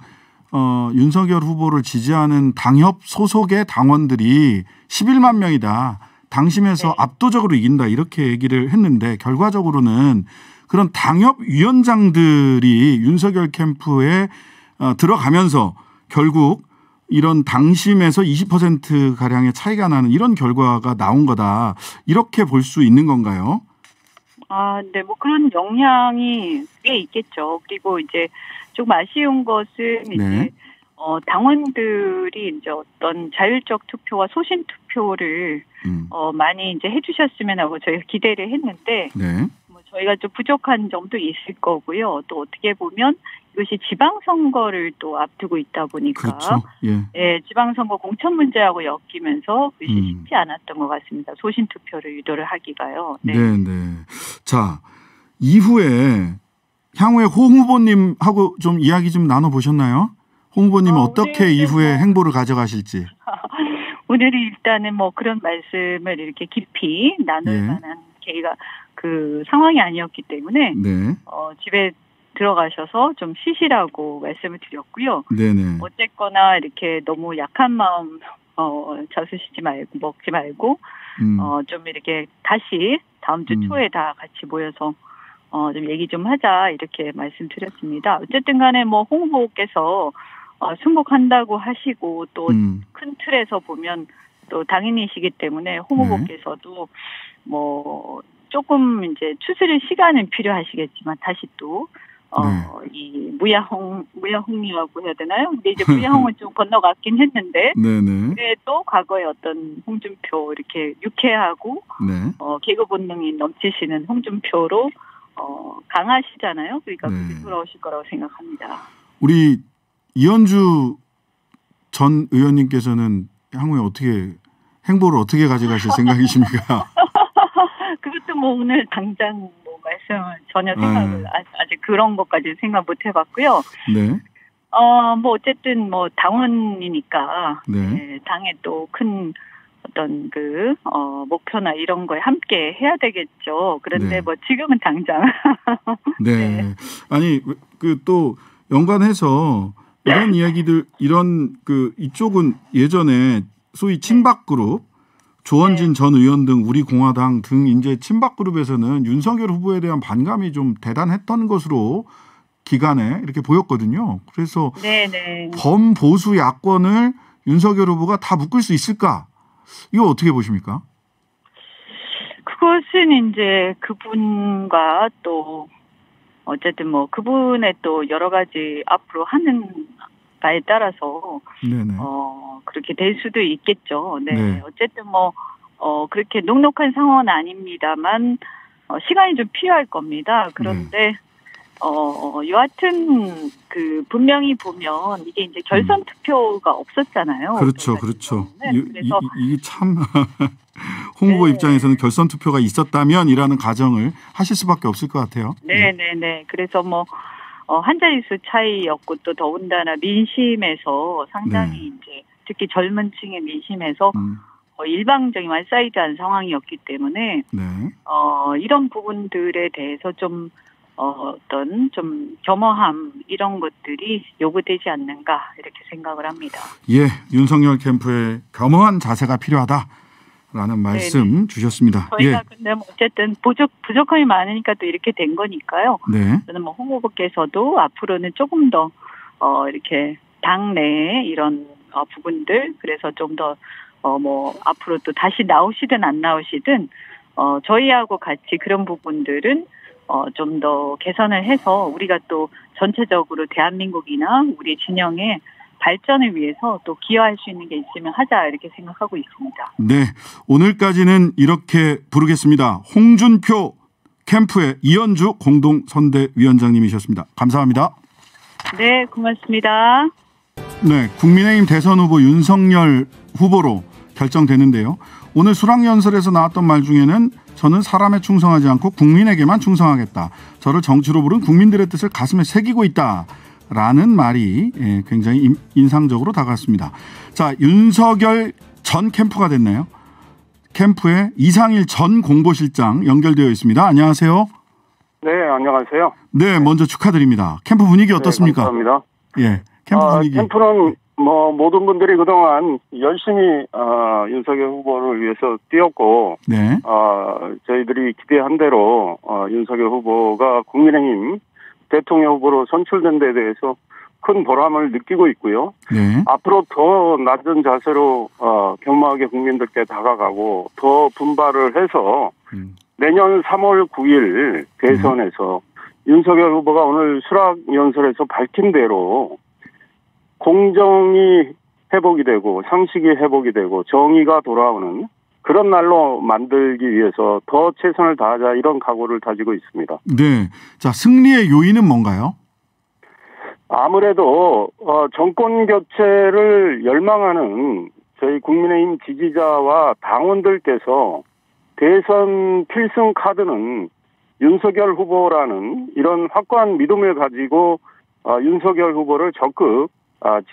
윤석열 후보를 지지하는 당협 소속의 당원들이 11만 명이다. 당심에서 압도적으로 이긴다 이렇게 얘기를 했는데 결과적으로는 그런 당협위원장들이 윤석열 캠프에 들어가면서 결국 이런 당심에서 20%가량의 차이가 나는 이런 결과가 나온 거다 이렇게 볼 수 있는 건가요? 네, 뭐 그런 영향이 꽤 있겠죠. 그리고 이제 좀 아쉬운 것은 이제 당원들이 이제 어떤 자율적 투표와 소신 투표를 많이 이제 해주셨으면 하고 저희가 기대를 했는데 뭐 저희가 좀 부족한 점도 있을 거고요. 또 어떻게 보면 이것이 지방선거를 또 앞두고 있다 보니까 지방선거 공천 문제하고 엮이면서 그것이 쉽지 않았던 것 같습니다. 소신 투표를 유도를 하기가요. 자, 이후에 향후에 홍 후보님하고 좀 이야기 좀 나눠보셨나요? 홍 후보님은 어떻게 이후에 행보를 가져가실지. 오늘이 일단은 뭐 그런 말씀을 이렇게 깊이 나눌 만한 계기가 상황이 아니었기 때문에 집에 들어가셔서 좀 쉬시라고 말씀을 드렸고요. 어쨌거나 이렇게 너무 약한 마음 자수시지 말고 먹지 말고 좀 이렇게 다시 다음 주 초에 다 같이 모여서 좀 얘기 좀 하자 이렇게 말씀드렸습니다. 어쨌든 간에 뭐 홍 후보께서 승복한다고 하시고 또 큰 틀에서 보면 또 당인이시기 때문에 홍 후보께서도 뭐 조금 이제 추스릴 시간은 필요하시겠지만 다시 또 이 무야홍이라고 해야 되나요? 근데 이제 무야홍은 좀 건너갔긴 했는데, 그래도 과거에 어떤 홍준표 이렇게 유쾌하고 개그 본능이 넘치시는 홍준표로 강하시잖아요. 그러니까 그게 돌아오실 거라고 생각합니다. 우리 이현주 전 의원님께서는 향후에 어떻게 행보를 어떻게 가져가실 생각이십니까? 그것도 뭐 오늘 당장 뭐 말씀을 전혀 생각을 아직 그런 것까지 생각 못 해봤고요. 네. 뭐 어쨌든 뭐 당원이니까 당에 또 큰 어떤 그 목표나 이런 거에 함께 해야 되겠죠. 그런데 뭐 지금은 당장. 네. 아니 그 또 연관해서 이런 이야기들 이런 그 이쪽은 예전에 소위 친박 그룹 조원진 전 의원 등 우리 공화당 등 이제 친박 그룹에서는 윤석열 후보에 대한 반감이 좀 대단했던 것으로 기간에 이렇게 보였거든요. 그래서 범보수 야권을 윤석열 후보가 다 묶을 수 있을까? 이거 어떻게 보십니까? 그것은 이제 그분과 또 어쨌든 뭐 그분의 또 여러 가지 앞으로 하는 바에 따라서 그렇게 될 수도 있겠죠. 어쨌든 뭐 그렇게 녹록한 상황은 아닙니다만 시간이 좀 필요할 겁니다. 그런데 여하튼 그 분명히 보면 이게 이제 결선 투표가 없었잖아요. 그렇죠. 그래서 이게 참 홍 후보 입장에서는 결선 투표가 있었다면이라는 가정을 하실 수밖에 없을 것 같아요. 그래서 뭐 한 자릿수 차이였고 또 더군다나 민심에서 상당히 이제 특히 젊은 층의 민심에서 일방적인 완사이드한 상황이었기 때문에 이런 부분들에 대해서 좀 어떤 좀 겸허함 이런 것들이 요구되지 않는가 이렇게 생각을 합니다. 예, 윤석열 캠프의 겸허한 자세가 필요하다라는 말씀 주셨습니다. 저희가 근데 뭐 어쨌든 부족함이 많으니까 또 이렇게 된 거니까요. 저는 뭐 홍 후보께서도 앞으로는 조금 더 이렇게 당내에 이런 부분들 그래서 좀 더 뭐 앞으로 또 다시 나오시든 안 나오시든 저희하고 같이 그런 부분들은 좀 더 개선을 해서 우리가 또 전체적으로 대한민국이나 우리 진영의 발전을 위해서 또 기여할 수 있는 게 있으면 하자 이렇게 생각하고 있습니다. 네, 오늘까지는 이렇게 부르겠습니다. 홍준표 캠프의 이현주 공동선대위원장님이셨습니다. 감사합니다. 네, 고맙습니다. 네, 국민의힘 대선 후보 윤석열 후보로 결정되는데요. 오늘 수락연설에서 나왔던 말 중에는 저는 사람에 충성하지 않고 국민에게만 충성하겠다. 저를 정치로 부른 국민들의 뜻을 가슴에 새기고 있다라는 말이 굉장히 인상적으로 다가왔습니다. 자, 윤석열 전 캠프가 됐네요. 캠프의 이상일 전 공보실장 연결되어 있습니다. 안녕하세요. 네, 안녕하세요. 네, 먼저 축하드립니다. 캠프 분위기 어떻습니까? 감사합니다. 예, 캠프 분위기. 캠프는 뭐 모든 분들이 그동안 열심히 윤석열 후보를 위해서 뛰었고, 저희들이 기대한 대로 윤석열 후보가 국민의힘 대통령 후보로 선출된 데 대해서 큰 보람을 느끼고 있고요. 앞으로 더 낮은 자세로 겸허하게 국민들께 다가가고 더 분발을 해서 내년 3월 9일 대선에서 윤석열 후보가 오늘 수락연설에서 밝힌 대로 공정이 회복이 되고 상식이 회복이 되고 정의가 돌아오는 그런 날로 만들기 위해서 더 최선을 다하자 이런 각오를 다지고 있습니다. 네. 자, 승리의 요인은 뭔가요? 아무래도 정권 교체를 열망하는 저희 국민의힘 지지자와 당원들께서 대선 필승 카드는 윤석열 후보라는 이런 확고한 믿음을 가지고 윤석열 후보를 적극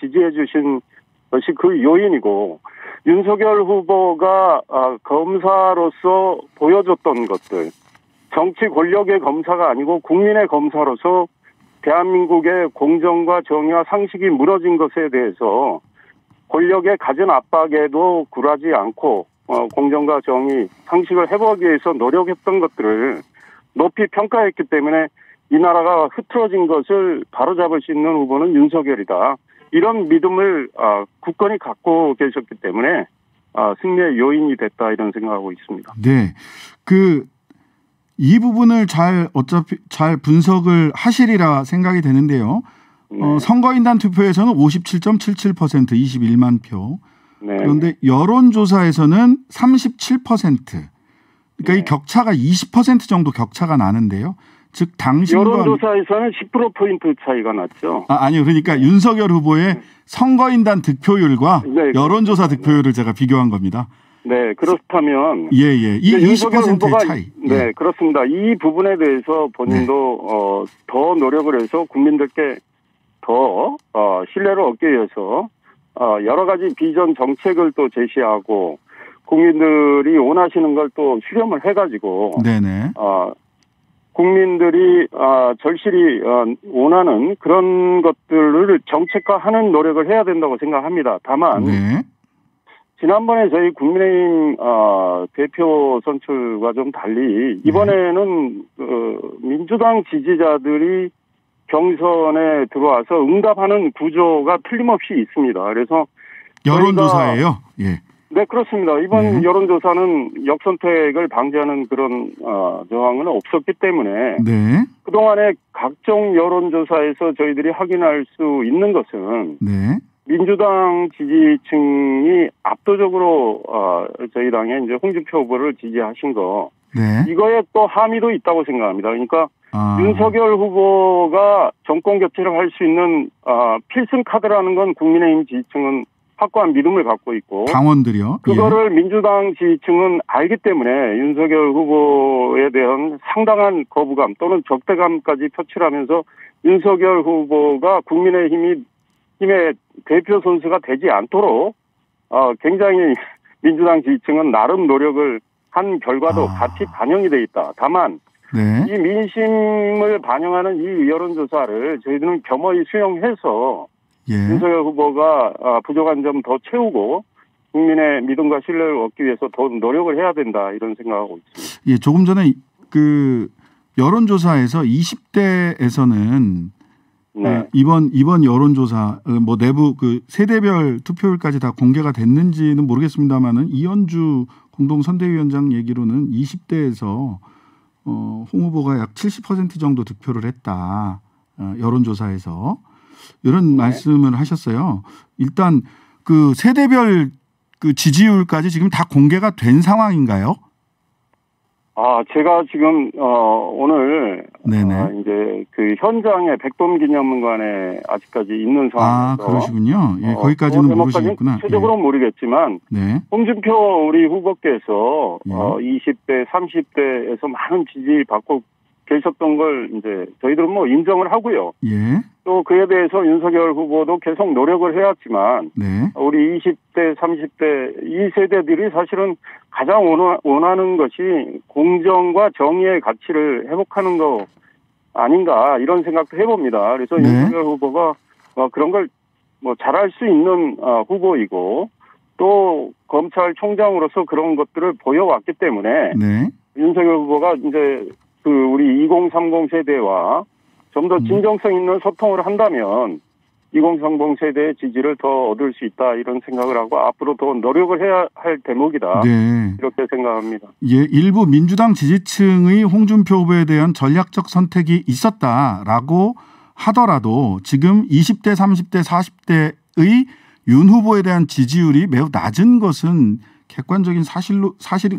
지지해 주신 것이 그 요인이고, 윤석열 후보가 검사로서 보여줬던 것들, 정치 권력의 검사가 아니고 국민의 검사로서 대한민국의 공정과 정의와 상식이 무너진 것에 대해서 권력의 갖은 압박에도 굴하지 않고 공정과 정의, 상식을 회복하기 위해서 노력했던 것들을 높이 평가했기 때문에 이 나라가 흐트러진 것을 바로잡을 수 있는 후보는 윤석열이다. 이런 믿음을 굳건히 갖고 계셨기 때문에 승리의 요인이 됐다 이런 생각하고 있습니다. 네. 이 부분을 잘 분석을 하시리라 생각이 되는데요. 네. 선거인단 투표에서는 57.77% 21만 표. 네. 그런데 여론조사에서는 37%. 그러니까 이 격차가 20% 정도 격차가 나는데요. 즉 당신과 여론조사에서는 10%포인트 차이가 났죠. 아니요. 그러니까 윤석열 후보의 선거인단 득표율과 여론조사 득표율을 제가 비교한 겁니다. 네, 그렇다면 이 20%의 차이. 네, 그렇습니다. 이 부분에 대해서 본인도 더 노력을 해서 국민들께 더 신뢰를 얻기 위해서 여러 가지 비전 정책을 또 제시하고 국민들이 원하시는 걸 또 수렴을 해가지고 네네. 국민들이 절실히 원하는 그런 것들을 정책화하는 노력을 해야 된다고 생각합니다. 다만 지난번에 저희 국민의힘 대표 선출과 좀 달리 이번에는 민주당 지지자들이 경선에 들어와서 응답하는 구조가 틀림없이 있습니다. 그래서 여론조사예요? 예. 네, 그렇습니다. 이번 여론조사는 역선택을 방지하는 그런 조항은 없었기 때문에 그동안에 각종 여론조사에서 저희들이 확인할 수 있는 것은 민주당 지지층이 압도적으로 저희 당의 이제 홍준표 후보를 지지하신 거 이거에 또 함의도 있다고 생각합니다. 그러니까 윤석열 후보가 정권 교체를 할 수 있는 필승 카드라는 건 국민의힘 지지층은 확고한 믿음을 갖고 있고 당원들이요. 그거를 민주당 지지층은 알기 때문에 윤석열 후보에 대한 상당한 거부감 또는 적대감까지 표출하면서 윤석열 후보가 국민의힘의 대표 선수가 되지 않도록 굉장히 민주당 지지층은 나름 노력을 한 결과도 같이 반영이 돼 있다. 다만 이 민심을 반영하는 이 여론조사를 저희들은 겸허히 수용해서 윤석열 후보가 부족한 점 더 채우고 국민의 믿음과 신뢰를 얻기 위해서 더 노력을 해야 된다 이런 생각하고 있습니다. 예, 조금 전에 여론조사에서 20대에서는 이번 여론조사 뭐 내부 세대별 투표율까지 다 공개가 됐는지는 모르겠습니다만은 이현주 공동선대위원장 얘기로는 20대에서 홍 후보가 약 70% 정도 득표를 했다. 여론조사에서. 이런 말씀을 하셨어요. 일단 세대별 지지율까지 지금 다 공개가 된 상황인가요? 제가 지금 오늘 이제 현장에 백범기념관에 아직까지 있는 상황에서 그러시군요. 예, 거기까지는 모르시겠구나. 최적으로 모르겠지만 홍준표 우리 후보께서 20대, 30대에서 많은 지지 받고 계셨던 걸 이제 저희들은 뭐 인정을 하고요. 또 그에 대해서 윤석열 후보도 계속 노력을 해왔지만 우리 20대, 30대 이 세대들이 사실은 가장 원하는 것이 공정과 정의의 가치를 회복하는 거 아닌가 이런 생각도 해봅니다. 그래서 윤석열 후보가 그런 걸 뭐 잘할 수 있는 후보이고 또 검찰총장으로서 그런 것들을 보여왔기 때문에 윤석열 후보가 이제 우리 2030 세대와 좀 더 진정성 있는 소통을 한다면 2030 세대의 지지를 더 얻을 수 있다 이런 생각을 하고 앞으로 더 노력을 해야 할 대목이다 이렇게 생각합니다. 예, 일부 민주당 지지층의 홍준표 후보에 대한 전략적 선택이 있었다라고 하더라도 지금 20대, 30대, 40대의 윤 후보에 대한 지지율이 매우 낮은 것은 객관적인 사실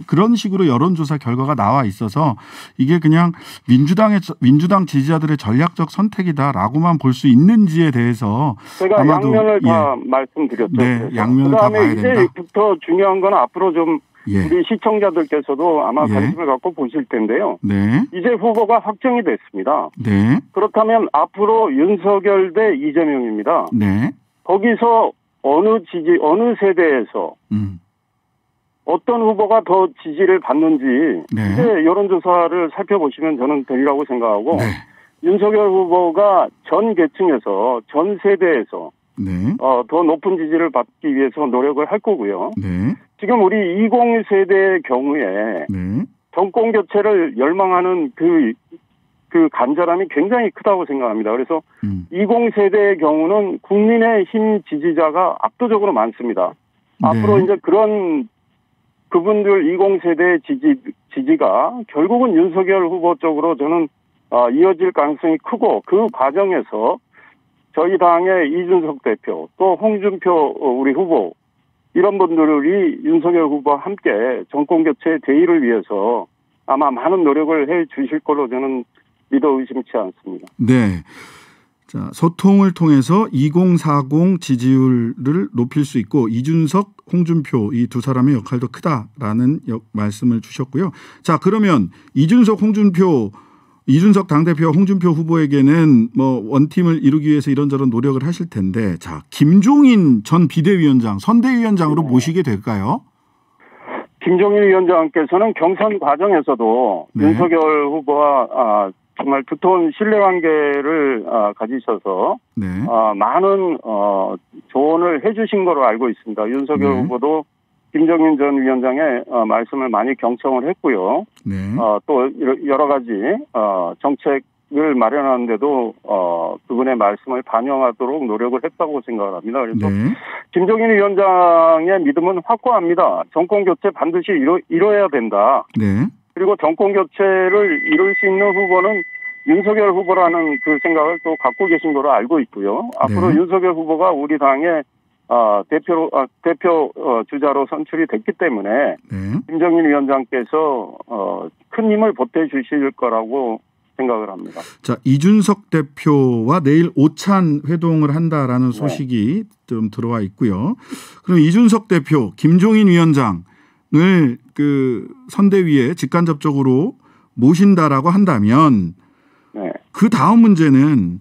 그런 식으로 여론조사 결과가 나와 있어서 이게 그냥 민주당 지지자들의 전략적 선택이다라고만 볼 수 있는지에 대해서 제가 아마도 양면을 다 말씀드렸죠. 양면을 다 봐야 된다. 이제부터 중요한 건 앞으로 좀 우리 시청자들께서도 아마 관심을 갖고 보실 텐데요. 이제 후보가 확정이 됐습니다. 그렇다면 앞으로 윤석열 대 이재명입니다. 거기서 어느 세대에서 어떤 후보가 더 지지를 받는지 이제 여론조사를 살펴보시면 저는 되리라고 생각하고 윤석열 후보가 전 계층에서 전 세대에서 더 높은 지지를 받기 위해서 노력을 할 거고요. 지금 우리 20세대의 경우에 정권 교체를 열망하는 그 간절함이 굉장히 크다고 생각합니다. 그래서 20세대의 경우는 국민의힘 지지자가 압도적으로 많습니다. 앞으로 이제 그런 그분들 20세대 지지가 결국은 윤석열 후보 쪽으로 저는 이어질 가능성이 크고 그 과정에서 저희 당의 이준석 대표 또 홍준표 우리 후보 이런 분들이 윤석열 후보와 함께 정권 교체 대의를 위해서 아마 많은 노력을 해 주실 걸로 저는 믿어 의심치 않습니다. 네. 자, 소통을 통해서 2040 지지율을 높일 수 있고 이준석, 홍준표 이 두 사람의 역할도 크다라는 말씀을 주셨고요. 자, 그러면 이준석 당대표와 홍준표 후보에게는 뭐 원팀을 이루기 위해서 이런저런 노력을 하실 텐데, 자, 김종인 전 비대위원장, 선대위원장으로 모시게 될까요? 김종인 위원장께서는 경선 과정에서도 윤석열 후보와 정말 두터운 신뢰관계를 가지셔서 많은 조언을 해주신 거로 알고 있습니다. 윤석열 후보도 김종인 전 위원장의 말씀을 많이 경청을 했고요. 또 여러 가지 정책을 마련하는데도 그분의 말씀을 반영하도록 노력을 했다고 생각을 합니다. 그래서 김종인 위원장의 믿음은 확고합니다. 정권 교체 반드시 이뤄야 된다. 그리고 정권 교체를 이룰 수 있는 후보는 윤석열 후보라는 그 생각을 또 갖고 계신 거로 알고 있고요. 앞으로 윤석열 후보가 우리 당의 대표 주자로 선출이 됐기 때문에 김종인 위원장께서 큰 힘을 보태 주실 거라고 생각을 합니다. 자, 이준석 대표와 내일 오찬 회동을 한다라는 소식이 좀 들어와 있고요. 그럼 이준석 대표, 김종인 위원장을 그 선대위에 직간접적으로 모신다라고 한다면 그 다음 문제는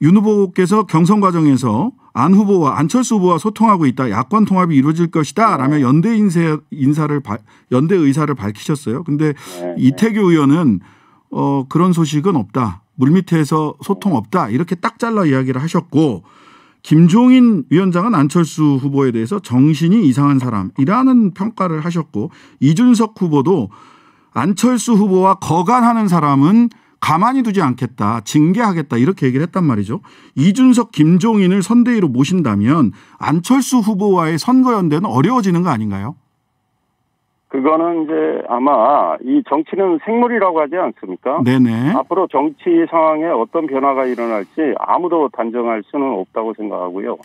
윤 후보께서 경선 과정에서 안 후보와 안철수 후보와 소통하고 있다. 야권 통합이 이루어질 것이다. 라며 연대 의사를 밝히셨어요. 근데 이태규 의원은 그런 소식은 없다. 물밑에서 소통 없다. 이렇게 딱 잘라 이야기를 하셨고, 김종인 위원장은 안철수 후보에 대해서 정신이 이상한 사람이라는 평가를 하셨고, 이준석 후보도 안철수 후보와 거간하는 사람은 가만히 두지 않겠다, 징계하겠다 이렇게 얘기를 했단 말이죠. 이준석, 김종인을 선대위로 모신다면 안철수 후보와의 선거연대는 어려워지는 거 아닌가요? 그거는 이제 아마 이 정치는 생물이라고 하지 않습니까? 앞으로 정치 상황에 어떤 변화가 일어날지 아무도 단정할 수는 없다고 생각하고요.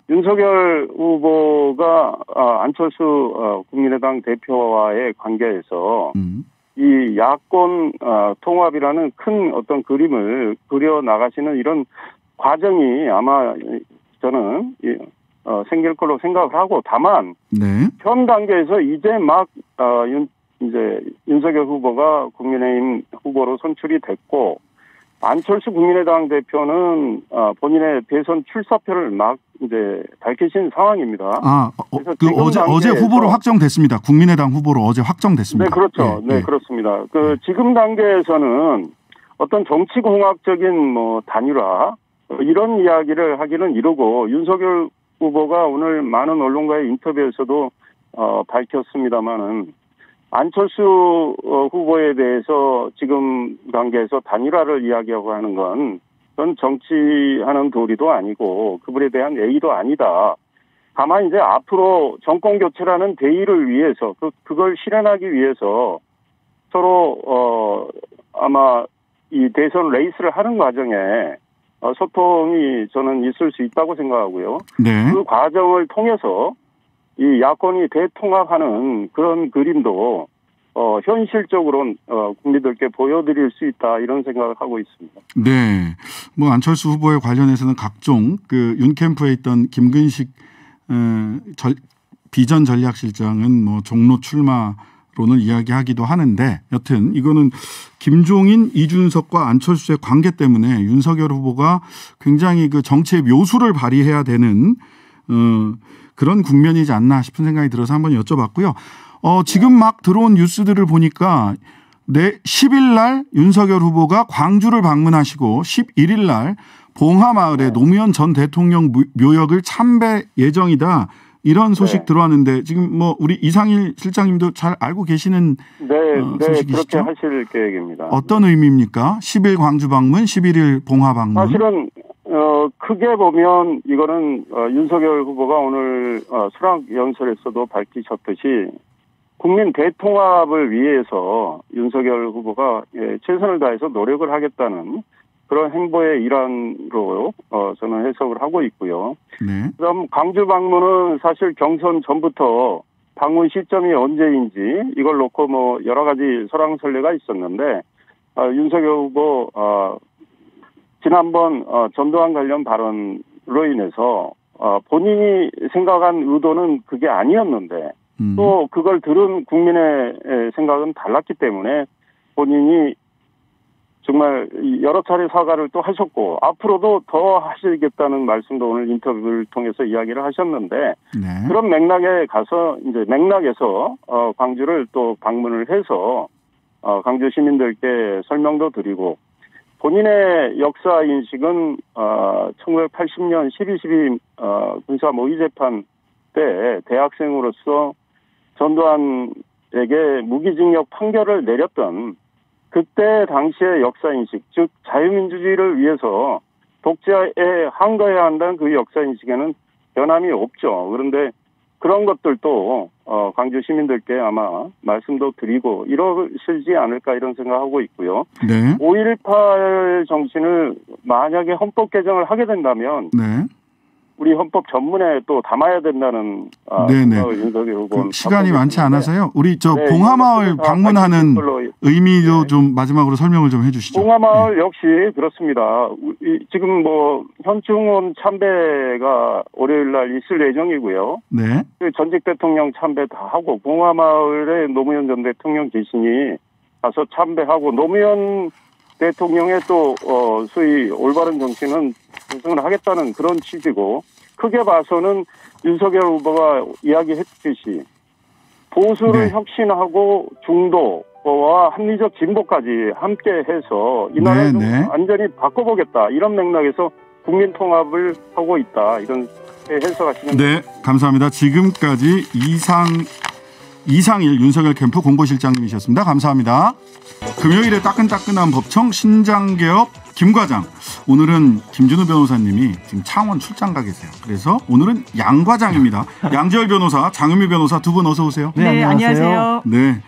윤석열 후보가 안철수 국민의당 대표와의 관계에서 이 야권 통합이라는 큰 어떤 그림을 그려 나가시는 이런 과정이 아마 저는 생길 걸로 생각을 하고, 다만 현 단계에서 이제 막 이제 윤석열 후보가 국민의힘 후보로 선출이 됐고 안철수 국민의당 대표는 본인의 대선 출사표를 막 이제 밝히신 상황입니다. 어제 후보로 확정됐습니다. 국민의당 후보로 어제 확정됐습니다. 네, 그렇죠. 그렇습니다. 지금 단계에서는 어떤 정치공학적인 뭐 단일화 이런 이야기를 하기는 이르고, 윤석열 후보가 오늘 많은 언론과의 인터뷰에서도 밝혔습니다마는 안철수 후보에 대해서 지금 단계에서 단일화를 이야기하고 하는 건 그건 정치하는 도리도 아니고 그분에 대한 예의도 아니다. 다만 이제 앞으로 정권 교체라는 대의를 위해서 그걸 실현하기 위해서 서로 아마 이 대선 레이스를 하는 과정에 소통이 저는 있을 수 있다고 생각하고요. 그 과정을 통해서 이 야권이 대통합하는 그런 그림도 현실적으로 국민들께 보여드릴 수 있다, 이런 생각을 하고 있습니다. 네, 뭐 안철수 후보에 관련해서는 각종 그 윤 캠프에 있던 김근식 비전 전략실장은 뭐 종로 출마론을 이야기하기도 하는데, 여튼 이거는 김종인, 이준석과 안철수의 관계 때문에 윤석열 후보가 굉장히 그 정치의 묘수를 발휘해야 되는 그런 국면이지 않나 싶은 생각이 들어서 한번 여쭤봤고요. 지금 막 들어온 뉴스들을 보니까 10일 날 윤석열 후보가 광주를 방문하시고 11일 날 봉하마을에 노무현 전 대통령 묘역을 참배 예정이다. 이런 소식 들어왔는데 지금 뭐 우리 이상일 실장님도 잘 알고 계시는 소식이시죠? 그렇게 하실 계획입니다. 어떤 의미입니까? 10일 광주 방문, 11일 봉하 방문. 사실은 크게 보면 이거는 윤석열 후보가 오늘 수락 연설에서도 밝히셨듯이 국민 대통합을 위해서 윤석열 후보가 최선을 다해서 노력을 하겠다는 그런 행보의 일환으로 저는 해석을 하고 있고요. 네. 그다음 광주 방문은 사실 경선 전부터 방문 시점이 언제인지 이걸 놓고 뭐 여러 가지 설왕설래가 있었는데 윤석열 후보 지난번 전두환 관련 발언으로 인해서 본인이 생각한 의도는 그게 아니었는데 또 그걸 들은 국민의 생각은 달랐기 때문에 본인이 정말 여러 차례 사과를 또 하셨고 앞으로도 더 하시겠다는 말씀도 오늘 인터뷰를 통해서 이야기를 하셨는데 네. 그런 맥락에서 광주를 또 방문을 해서 광주 시민들께 설명도 드리고 본인의 역사 인식은 1980년 12.12 군사 모의 재판 때 대학생으로서 전두환에게 무기징역 판결을 내렸던 그때 당시의 역사인식, 즉 자유민주주의를 위해서 독재에 항거해야 한다는 그 역사인식에는 변함이 없죠. 그런데 그런 것들도 광주 시민들께 아마 말씀도 드리고 이러시지 않을까 이런 생각하고 있고요. 네. 5.18 정신을 만약에 헌법 개정을 하게 된다면 네. 우리 헌법 전문에 또 담아야 된다는 윤석열 후보 시간이 많지 않아서요. 우리 저 봉하마을 방문하는 의미도 좀 마지막으로 설명을 좀 해주시죠. 봉하마을 역시 그렇습니다. 지금 뭐 현충원 참배가 월요일 날 있을 예정이고요. 네. 전직 대통령 참배 다 하고 봉하마을에 노무현 전 대통령 계시니 가서 참배하고 노무현 대통령의 또 소위 올바른 정신은 계승을 하겠다는 그런 취지고 크게 봐서는 윤석열 후보가 이야기했듯이 보수를 혁신하고 중도와 합리적 진보까지 함께해서 이 나라를 완전히 바꿔보겠다 이런 맥락에서 국민 통합을 하고 있다 이런 해석하시는. 네, 감사합니다. 지금까지 이상일 윤석열 캠프 공보실장님이셨습니다. 감사합니다. 금요일에 따끈따끈한 법청 신장개업 김과장. 오늘은 김준우 변호사님이 지금 창원 출장 가 계세요. 그래서 오늘은 양과장입니다. 양지열 변호사, 장유미 변호사 두 분 어서 오세요. 네, 안녕하세요. 네,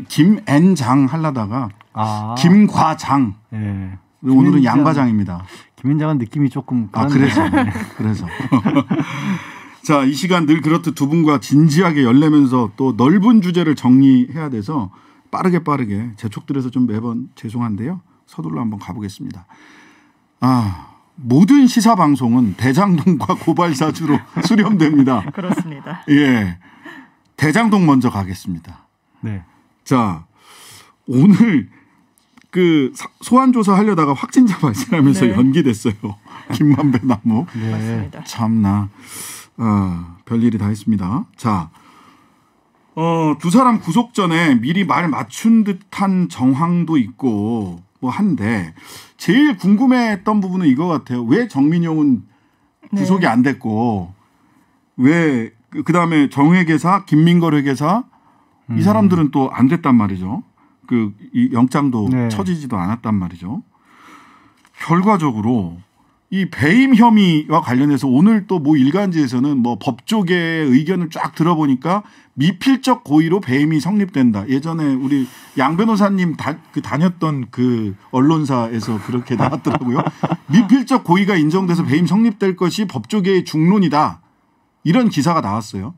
김앤장 하려다가 김과장. 네. 오늘은 양과장입니다. 김앤장은 느낌이 조금 그래서. 자, 이 시간 늘 그렇듯 두 분과 진지하게 열내면서 또 넓은 주제를 정리해야 돼서 빠르게 재촉들에서 좀 매번 죄송한데요. 서둘러 한번 가보겠습니다. 모든 시사 방송은 대장동과 고발사주로 수렴됩니다. 그렇습니다. 예, 대장동 먼저 가겠습니다. 네. 자, 오늘 그 소환 조사 하려다가 확진자 발생하면서 연기됐어요. 김만배 나무. 네. 맞습니다. 참나. 별일이 다 했습니다. 자, 두 사람 구속 전에 미리 말 맞춘 듯한 정황도 있고 뭐 한데 제일 궁금했던 부분은 이거 같아요. 왜 정민용은 구속이 안 됐고 왜 그다음에 정회계사, 김민걸 회계사 이 사람들은 또 안 됐단 말이죠. 이 영장도 쳐지지도 않았단 말이죠. 결과적으로 이 배임 혐의와 관련해서 오늘 또 뭐 일간지에서는 뭐 법조계의 의견을 쫙 들어보니까 미필적 고의로 배임이 성립된다. 예전에 우리 양 변호사님 다녔던 그 언론사에서 그렇게 나왔더라고요. 미필적 고의가 인정돼서 배임 성립될 것이 법조계의 중론이다. 이런 기사가 나왔어요.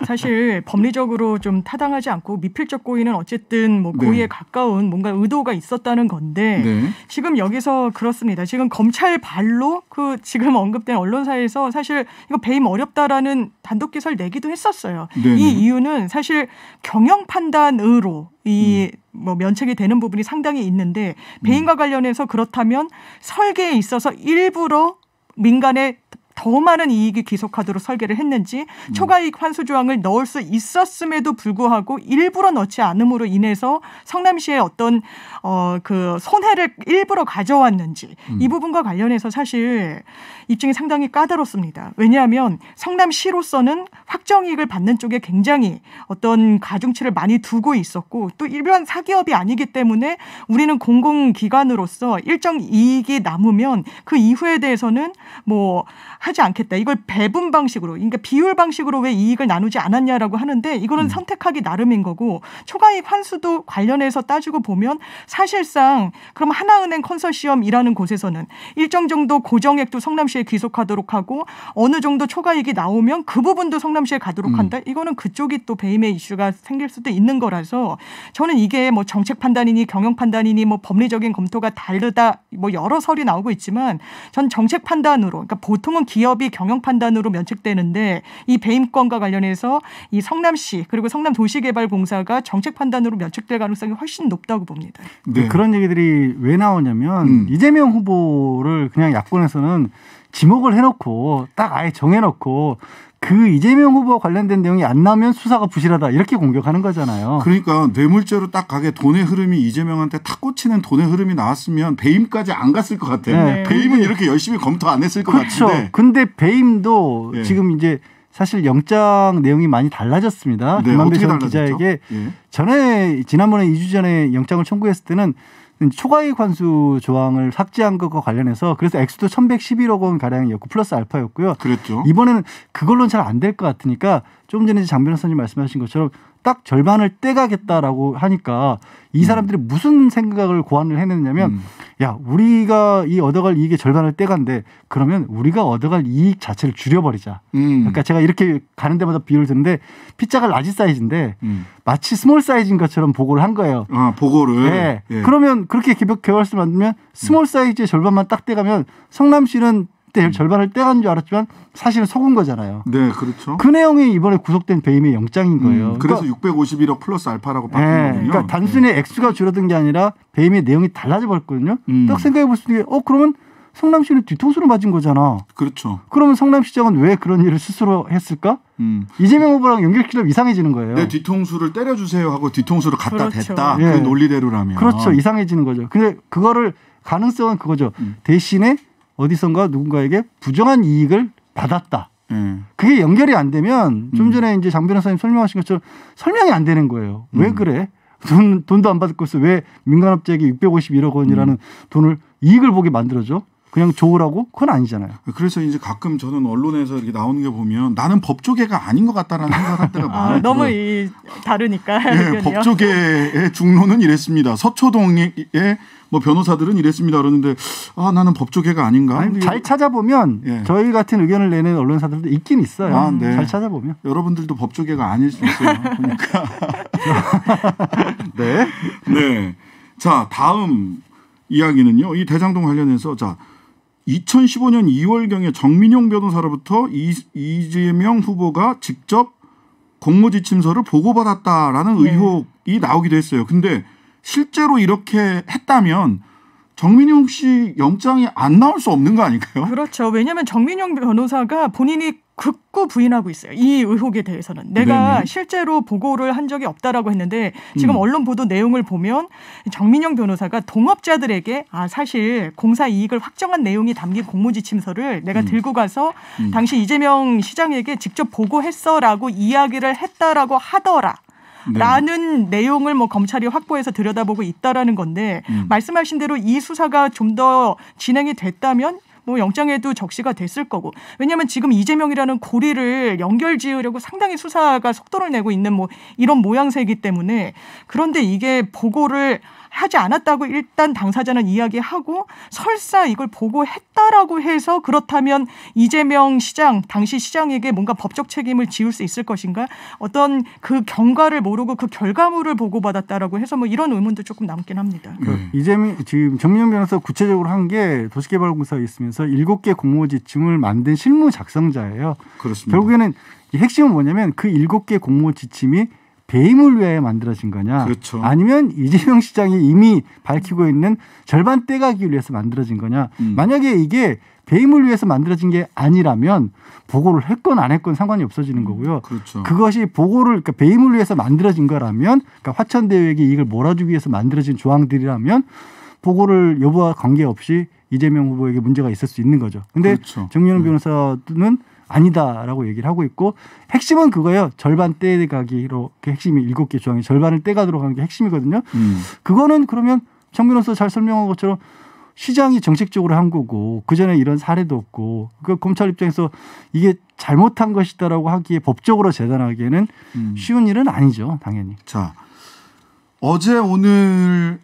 사실 법리적으로 좀 타당하지 않고 미필적 고의는 어쨌든 뭐 고의에 가까운 뭔가 의도가 있었다는 건데 지금 여기서 그렇습니다. 지금 검찰 발로 지금 언급된 언론사에서 사실 이거 배임 어렵다라는 단독 기사를 내기도 했었어요. 이 이유는 사실 경영 판단으로 뭐 면책이 되는 부분이 상당히 있는데 배임과 관련해서 그렇다면 설계에 있어서 일부러 민간에 더 많은 이익이 귀속하도록 설계를 했는지 초과이익 환수 조항을 넣을 수 있었음에도 불구하고 일부러 넣지 않음으로 인해서 성남시의 어떤 그 손해를 일부러 가져왔는지 이 부분과 관련해서 사실 입증이 상당히 까다롭습니다. 왜냐하면 성남시로서는 확정이익을 받는 쪽에 굉장히 어떤 가중치를 많이 두고 있었고 또 일반 사기업이 아니기 때문에 우리는 공공기관으로서 일정 이익이 남으면 그 이후에 대해서는 뭐 하지 않겠다. 이걸 배분 방식으로 그러니까 비율 방식으로 왜 이익을 나누지 않았냐라고 하는데 이거는 선택하기 나름인 거고 초과이익 환수도 관련해서 따지고 보면 사실상 그럼 하나은행 컨소시엄이라는 곳에서는 일정 정도 고정액도 성남시에 귀속하도록 하고 어느 정도 초과이익이 나오면 그 부분도 성남시에 가도록 한다. 이거는 그쪽이 또 배임의 이슈가 생길 수도 있는 거라서 저는 이게 뭐 정책 판단이니 경영 판단이니 뭐 법리적인 검토가 다르다 뭐 여러 설이 나오고 있지만 전 정책 판단으로 그러니까 보통은 기업이 경영 판단으로 면책되는데 이 배임권과 관련해서 이 성남시 그리고 성남도시개발공사가 정책 판단으로 면책될 가능성이 훨씬 높다고 봅니다. 네. 그런 얘기들이 왜 나오냐면 이재명 후보를 그냥 야권에서는 지목을 해놓고 딱 아예 정해놓고 그 이재명 후보 관련된 내용이 안 나오면 수사가 부실하다 이렇게 공격하는 거잖아요. 그러니까 뇌물죄로 딱 가게 돈의 흐름이 이재명한테 탁 꽂히는 돈의 흐름이 나왔으면 배임까지 안 갔을 것 같아요. 네. 배임은 이렇게 열심히 검토 안 했을 것 그렇죠. 같은데. 근데 배임도 네. 지금 이제 사실 영장 내용이 많이 달라졌습니다. 네, 김만배 전 기자에게 지난번에 2주 전에 영장을 청구했을 때는 초과이익 환수 조항을 삭제한 것과 관련해서 그래서 액수도 1,111억 원 가량이었고 플러스 알파였고요. 그랬죠. 이번에는 그걸로는 잘 안 될 것 같으니까 좀 전에 장 변호사님 말씀하신 것처럼 딱 절반을 떼가겠다라고 하니까 이 사람들이 무슨 생각을 고안을 해냈냐면 야 우리가 이 얻어갈 이익의 절반을 떼간데 그러면 우리가 얻어갈 이익 자체를 줄여버리자. 그러니까 제가 이렇게 가는 데마다 비유를 드는데 피자가 라지 사이즈인데 마치 스몰 사이즈인 것처럼 보고를 한 거예요. 아 보고를. 네. 예. 그러면 그렇게 개별수를 만들면 스몰 사이즈의 절반만 딱 떼가면 성남시는 절반을 떼간 줄 알았지만 사실은 속은 거잖아요. 네, 그렇죠. 그 내용이 이번에 구속된 배임의 영장인 거예요. 그래서 그러니까, 651억 플러스 알파라고 바뀐 거군요. 그러니까 단순히 액수가 줄어든 게 아니라 배임의 내용이 달라져 버렸거든요. 딱 생각해 볼 수 있는 게 그러면 성남시는 뒤통수를 맞은 거잖아. 그렇죠. 그러면 성남시장은 왜 그런 일을 스스로 했을까? 이재명 후보랑 연결키로 이상해지는 거예요. 내 뒤통수를 때려주세요 하고 뒤통수를 갖다 그렇죠. 댔다. 그 논리대로라면. 그렇죠. 이상해지는 거죠. 근데 그거를 가능성은 그거죠. 대신에 어디선가 누군가에게 부정한 이익을 받았다. 그게 연결이 안 되면 좀 전에 이제 장 변호사님 설명하신 것처럼 설명이 안 되는 거예요. 왜 그래? 돈도 안 받을 것을 왜 민간업자에게 651억 원이라는 돈을 이익을 보게 만들어줘? 그냥 좋으라고? 그건 아니잖아요. 그래서 이제 가끔 저는 언론에서 이렇게 나오는 게 보면 나는 법조계가 아닌 것 같다라는 생각할 때가 많아요. 너무 다르니까. 네, 법조계의 중론은 이랬습니다. 서초동의 뭐 변호사들은 이랬습니다. 그러는데 나는 법조계가 아닌가? 아니, 잘 찾아보면 저희 같은 의견을 내는 언론사들도 있긴 있어요. 네. 잘 찾아보면. 여러분들도 법조계가 아닐 수 있어요. 그러니까. 네. 네. 자, 다음 이야기는요. 이 대장동 관련해서 2015년 2월경에 정민용 변호사로부터 이재명 후보가 직접 공모지침서를 보고받았다라는 의혹이 나오기도 했어요. 근데 실제로 이렇게 했다면 정민용 씨 영장이 안 나올 수 없는 거 아닐까요? 그렇죠. 왜냐하면 정민용 변호사가 본인이 극구 부인하고 있어요. 이 의혹에 대해서는. 내가 네네. 실제로 보고를 한 적이 없다라고 했는데 지금 언론 보도 내용을 보면 정민용 변호사가 동업자들에게 사실 공사 이익을 확정한 내용이 담긴 공모지침서를 내가 들고 가서 당시 이재명 시장에게 직접 보고했어라고 이야기를 했다라고 하더라. 라는 내용을 검찰이 확보해서 들여다보고 있다라는 건데 말씀하신 대로 이 수사가 좀 더 진행이 됐다면 영장에도 적시가 됐을 거고 왜냐하면 지금 이재명이라는 고리를 연결지으려고 상당히 수사가 속도를 내고 있는 이런 모양새이기 때문에 그런데 이게 보고를 하지 않았다고 일단 당사자는 이야기하고 설사 이걸 보고했다라고 해서 그렇다면 이재명 시장 당시 시장에게 뭔가 법적 책임을 지울 수 있을 것인가 어떤 그 경과를 모르고 그 결과물을 보고받았다라고 해서 이런 의문도 조금 남긴 합니다. 이재명 지금 정민용 변호사 구체적으로 한 게 도시개발공사에 있으면서 7개 공모지침을 만든 실무 작성자예요. 그렇습니다. 결국에는 이 핵심은 뭐냐면 그 7개 공모지침이 배임을 위해 만들어진 거냐, 그렇죠. 아니면 이재명 시장이 이미 밝히고 있는 절반 떼가기를 위해서 만들어진 거냐. 만약에 이게 배임을 위해서 만들어진 게 아니라면 보고를 했건 안 했건 상관이 없어지는 거고요. 그렇죠. 그것이 보고를 그러니까 배임을 위해서 만들어진 거라면, 그러니까 화천대유에게 이익을 몰아주기 위해서 만들어진 조항들이라면 보고를 여부와 관계없이 이재명 후보에게 문제가 있을 수 있는 거죠. 근데 그렇죠. 정윤원 변호사는 아니다라고 얘기를 하고 있고, 핵심은 그거예요. 절반 떼가기로, 그 핵심이 7개 조항이 절반을 떼가도록 하는 게 핵심이거든요. 그거는 그러면 정 변호사 잘 설명한 것처럼 시장이 정책적으로 한 거고, 그전에 이런 사례도 없고, 그 검찰 입장에서 이게 잘못한 것이다라고 하기에 법적으로 재단하기에는 쉬운 일은 아니죠, 당연히. 자, 어제 오늘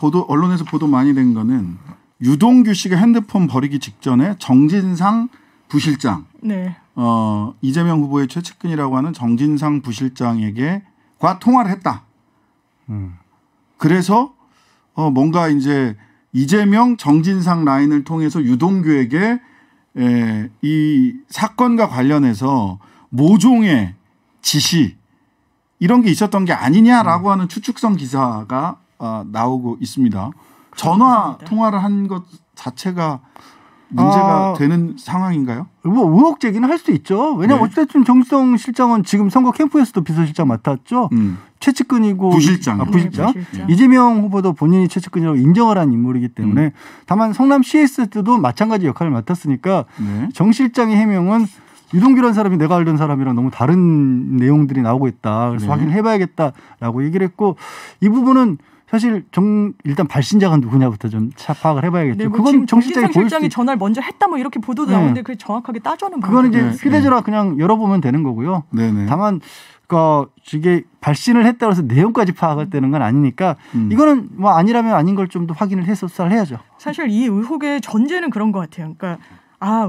언론에서 보도 많이 된 거는 유동규 씨가 핸드폰 버리기 직전에 정진상 부실장, 네. 이재명 후보의 최측근이라고 하는 정진상 부실장과 통화를 했다. 그래서 뭔가 이제 이재명, 정진상 라인을 통해서 유동규에게 이 사건과 관련해서 모종의 지시 이런 게 있었던 게 아니냐라고 하는 추측성 기사가 나오고 있습니다. 전화 통화를 한 것 자체가 문제가 되는 상황인가요? 뭐 의혹 제기는 할 수 있죠. 왜냐하면 어쨌든 정진상 실장은 지금 선거 캠프에서도 비서실장 맡았죠. 최측근이고 부실장. 부실장. 이재명 후보도 본인이 최측근이라고 인정을 한 인물이기 때문에 다만 성남 CS 때도 마찬가지 역할을 맡았으니까 정 실장의 해명은 유동규라는 사람이 내가 알던 사람이랑 너무 다른 내용들이 나오고 있다. 그래서 확인해봐야겠다라고 얘기를 했고, 이 부분은 사실 일단 발신자가 누구냐부터 좀 파악을 해봐야겠죠. 네, 뭐 그건 정 실장이 전화를 먼저 했다 뭐 이렇게 보도도 나오는데 그게 정확하게 따져는 그거는 이제 휴대전화 그냥 열어보면 되는 거고요. 다만 이게 발신을 했다고 해서 내용까지 파악을 되는 건 아니니까 이거는 뭐 아니라면 아닌 걸 좀 더 확인을 해서 수사를 해야죠. 사실 이 의혹의 전제는 그런 것 같아요. 그러니까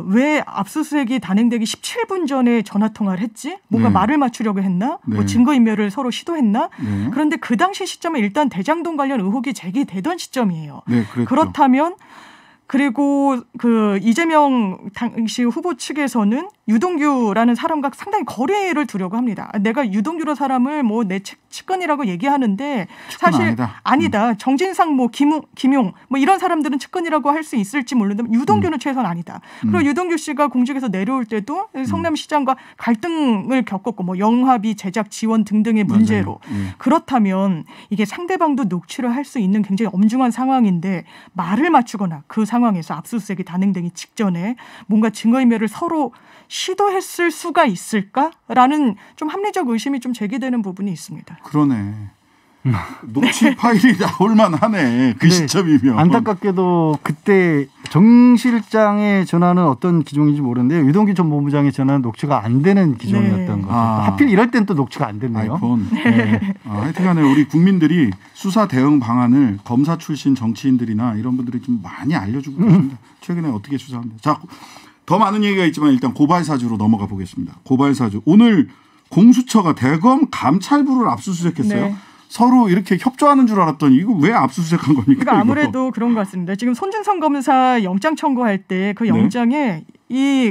왜 압수수색이 단행되기 17분 전에 전화통화를 했지? 뭔가 말을 맞추려고 했나? 뭐 증거인멸을 서로 시도했나? 그런데 그 당시 시점에 일단 대장동 관련 의혹이 제기되던 시점이에요. 그렇다면 그리고 그 이재명 당시 후보 측에서는 유동규라는 사람과 상당히 거리를 두려고 합니다. 내가 유동규라는 사람을 뭐 내 측근이라고 얘기하는데 사실 아니다. 정진상 뭐 김용 뭐 이런 사람들은 측근이라고 할 수 있을지 모르는데 유동규는 최소한 아니다. 그리고 유동규 씨가 공직에서 내려올 때도 성남시장과 갈등을 겪었고 뭐 영화비 제작 지원 등등의 문제로 그렇다면 이게 상대방도 녹취를 할 수 있는 굉장히 엄중한 상황인데 말을 맞추거나 그 상황에서 압수수색이 단행되기 직전에 뭔가 증거인멸을 서로 시도했을 수가 있을까라는 좀 합리적 의심이 좀 제기되는 부분이 있습니다. 그러네. 녹취 파일이 나올 만하네. 그 시점이면. 안타깝게도 그때 정 실장의 전화는 어떤 기종인지 모르는데 유동규 전 본부장의 전화는 녹취가 안 되는 기종이었던 거죠. 하필 이럴 땐 또 녹취가 안 됐네요. 하여튼간에 우리 국민들이 수사 대응 방안을 검사 출신 정치인들이나 이런 분들이 좀 많이 알려주고 계십니다. 최근에 어떻게 수사합니다. 자, 더 많은 얘기가 있지만 일단 고발사주로 넘어가 보겠습니다. 고발사주. 오늘 공수처가 대검 감찰부를 압수수색했어요. 서로 이렇게 협조하는 줄 알았더니 이거 왜 압수수색한 겁니까? 그러니까 아무래도 그런 것 같습니다. 지금 손준성 검사 영장 청구할 때 그 영장에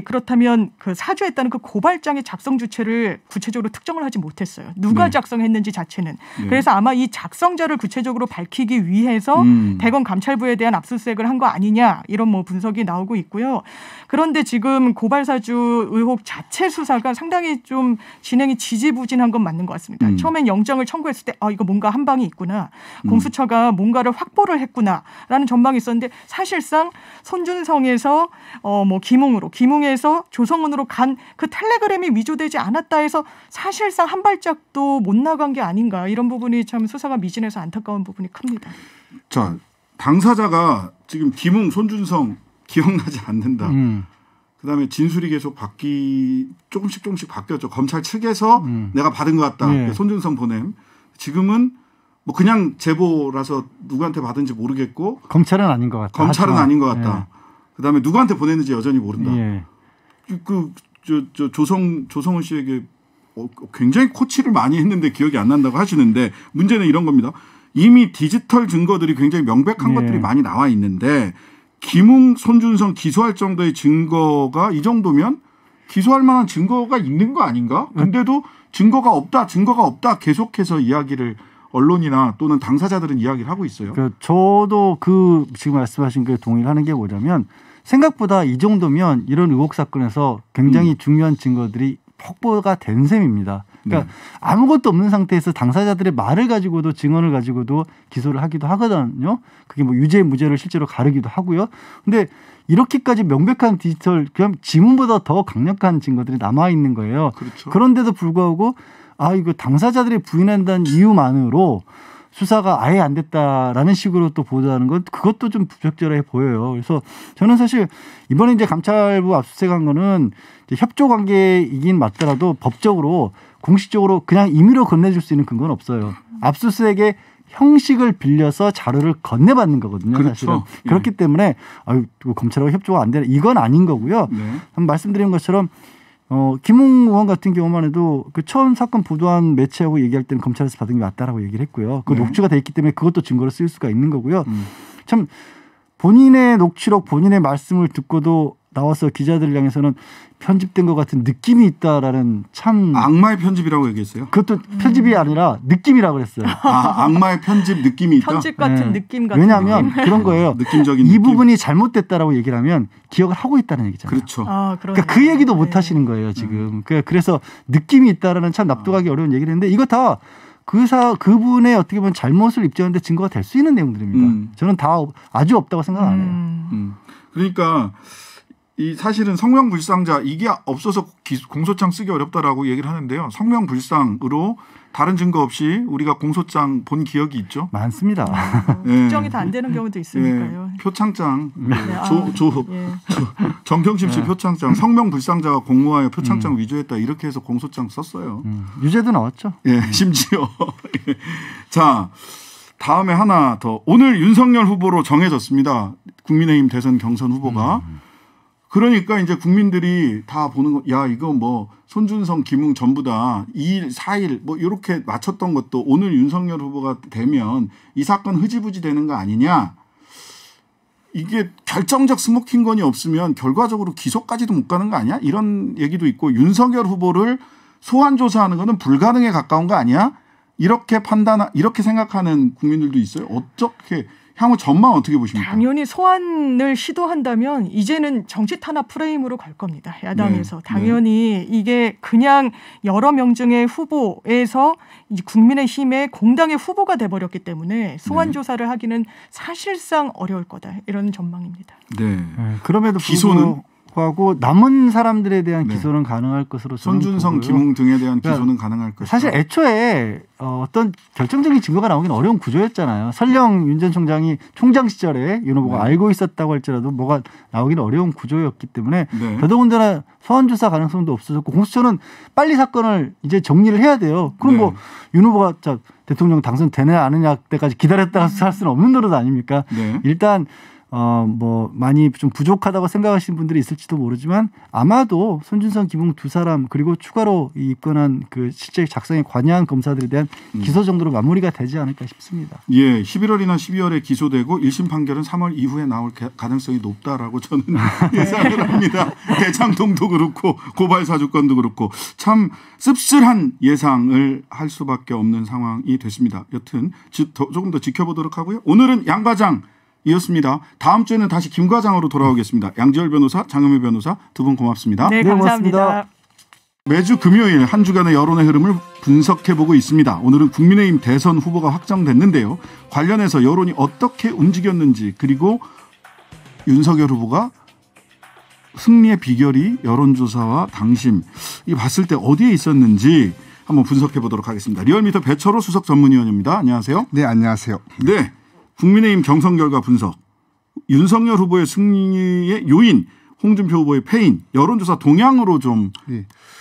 그렇다면 그 사주했다는 그 고발장의 작성 주체를 구체적으로 특정을 하지 못했어요. 누가 작성했는지 자체는. 그래서 아마 이 작성자를 구체적으로 밝히기 위해서 대검 감찰부에 대한 압수수색을 한 거 아니냐 이런 뭐 분석이 나오고 있고요. 그런데 지금 고발사주 의혹 자체 수사가 상당히 좀 진행이 지지부진한 건 맞는 것 같습니다. 처음엔 영장을 청구했을 때 이거 뭔가 한 방이 있구나. 공수처가 뭔가를 확보를 했구나라는 전망이 있었는데 사실상 손준성에서 뭐 김웅에서 조성은으로 간 그 텔레그램이 위조되지 않았다 해서 사실상 한 발짝도 못 나간 게 아닌가 이런 부분이 참 수사가 미진해서 안타까운 부분이 큽니다. 자, 당사자가 지금 김웅, 손준성 기억나지 않는다. 그다음에 진술이 계속 조금씩 바뀌었죠. 검찰 측에서 내가 받은 것 같다. 손준성 보냄. 지금은 뭐 그냥 제보라서 누구한테 받은지 모르겠고 검찰은 아닌 것 같다. 아닌 것 같다. 그다음에 누구한테 보냈는지 여전히 모른다. 조성은 씨에게 굉장히 코치를 많이 했는데 기억이 안 난다고 하시는데 문제는 이런 겁니다. 이미 디지털 증거들이 굉장히 명백한 것들이 많이 나와 있는데 김웅, 손준성 기소할 정도의 증거가 이 정도면 기소할 만한 증거가 있는 거 아닌가? 근데도 증거가 없다 계속해서 이야기를 언론이나 또는 당사자들은 이야기를 하고 있어요. 그러니까 저도 그 지금 말씀하신 게 동의를 하는 게 뭐냐면 생각보다 이 정도면 이런 의혹 사건에서 굉장히 중요한 증거들이 확보가 된 셈입니다. 그러니까 아무것도 없는 상태에서 당사자들의 말을 가지고도 증언을 가지고도 기소를 하기도 하거든요. 그게 뭐 유죄 무죄를 실제로 가르기도 하고요. 근데 이렇게까지 명백한 디지털 그냥 지문보다 더 강력한 증거들이 남아 있는 거예요. 그렇죠. 그런데도 불구하고 이거 당사자들이 부인한다는 이유만으로 수사가 아예 안 됐다라는 식으로 또 보도하는 건 그것도 좀 부적절해 보여요. 그래서 저는 사실 이번에 이제 감찰부 압수수색한 거는 이제 협조 관계이긴 맞더라도 법적으로 공식적으로 그냥 임의로 건네줄 수 있는 근거는 없어요. 압수수색의 형식을 빌려서 자료를 건네받는 거거든요. 그렇죠. 사실은. 그렇기 때문에 검찰하고 협조가 안 되는 이건 아닌 거고요. 말씀드린 것처럼 김웅 의원 같은 경우만 해도 그 처음 사건 보도한 매체하고 얘기할 때는 검찰에서 받은 게 맞다라고 얘기를 했고요. 그 녹취가 돼 있기 때문에 그것도 증거로 쓸 수가 있는 거고요. 참 본인의 녹취록, 본인의 말씀을 듣고도 나와서 기자들을 향해서는 편집된 것 같은 느낌이 있다라는 참 악마의 편집이라고 얘기했어요. 그것도 편집이 아니라 느낌이라고 그랬어요. 악마의 편집 느낌이 있다. 편집 같은 느낌 같은. 왜냐하면 느낌? 그런 거예요. 느낌적인 이 느낌. 부분이 잘못됐다라고 얘기를 하면 기억을 하고 있다는 얘기잖아요. 그렇죠. 그러니까 그 얘기도 못 하시는 거예요 지금. 그래서 느낌이 있다라는 참 납득하기 어려운 얘기를 했는데 이거 다 그분의 어떻게 보면 잘못을 입증하는데 증거가 될 수 있는 내용들입니다. 저는 다 아주 없다고 생각 안 해요. 그러니까 이 사실은 성명불상자 이게 없어서 공소장 쓰기 어렵다라고 얘기를 하는데요. 성명불상으로 다른 증거 없이 우리가 공소장 본 기억이 있죠. 많습니다. 특정이 다 안 되는 경우도 있으니까요. 표창장, 정경심 씨 표창장, 성명불상자가 공모하여 표창장 위조했다 이렇게 해서 공소장 썼어요. 유죄도 나왔죠. 심지어. 자, 다음에 하나 더. 오늘 윤석열 후보로 정해졌습니다. 국민의힘 대선 경선 후보가. 그러니까 이제 국민들이 다 보는 거, 야, 이거 뭐 손준성, 김웅 전부 다 2일, 4일 뭐 이렇게 맞췄던 것도 오늘 윤석열 후보가 되면 이 사건 흐지부지 되는 거 아니냐. 이게 결정적 스모킹건이 없으면 결과적으로 기소까지도 못 가는 거 아니야? 이런 얘기도 있고 윤석열 후보를 소환 조사하는 거는 불가능에 가까운 거 아니야? 이렇게 이렇게 생각하는 국민들도 있어요. 어떻게 향후 전망 어떻게 보십니까? 당연히 소환을 시도한다면 이제는 정치 탄압 프레임으로 갈 겁니다. 야당에서. 당연히 이게 그냥 여러 명 중에 후보에서 국민의힘의 공당의 후보가 돼버렸기 때문에 소환 조사를 하기는 사실상 어려울 거다. 이런 전망입니다. 그럼에도 기소는? 하고 남은 사람들에 대한 기소는 가능할 것으로 손준성, 김웅 등에 대한 기소는 가능할 것이다. 사실 애초에 어떤 결정적인 증거가 나오긴 어려운 구조였잖아요. 설령 윤 전 총장이 총장 시절에 윤 후보가 알고 있었다고 할지라도 뭐가 나오긴 어려운 구조였기 때문에 더더군다나 소환 조사 가능성도 없어졌고 공수처는 빨리 사건을 이제 정리를 해야 돼요. 그럼 뭐 윤 후보가 대통령 당선되느냐 안 하느냐 때까지 기다렸다가 할 수는 없는 노릇 아닙니까? 일단 뭐 많이 좀 부족하다고 생각하시는 분들이 있을지도 모르지만 아마도 손준성, 김웅 두 사람 그리고 추가로 입건한 그 실제 작성에 관여한 검사들에 대한 기소 정도로 마무리가 되지 않을까 싶습니다. 11월이나 12월에 기소되고 1심 판결은 3월 이후에 나올 가능성이 높다라고 저는 예상을 합니다. 대장동도 그렇고 고발 사주권도 그렇고 참 씁쓸한 예상을 할 수밖에 없는 상황이 됐습니다. 여튼 조금 더 지켜보도록 하고요. 오늘은 양 과장 이었습니다. 다음 주에는 다시 김 과장으로 돌아오겠습니다. 양지열 변호사, 장은미 변호사 두 분 고맙습니다. 네, 감사합니다. 매주 금요일 한 주간의 여론의 흐름을 분석해보고 있습니다. 오늘은 국민의힘 대선 후보가 확정됐는데요. 관련해서 여론이 어떻게 움직였는지 그리고 윤석열 후보가 승리의 비결이 여론조사와 당심 이 봤을 때 어디에 있었는지 한번 분석해보도록 하겠습니다. 리얼미터 배철호 수석 전문위원입니다. 안녕하세요. 네, 안녕하세요. 네. 국민의힘 경선 결과 분석, 윤석열 후보의 승리의 요인, 홍준표 후보의 패인, 여론조사 동향으로 좀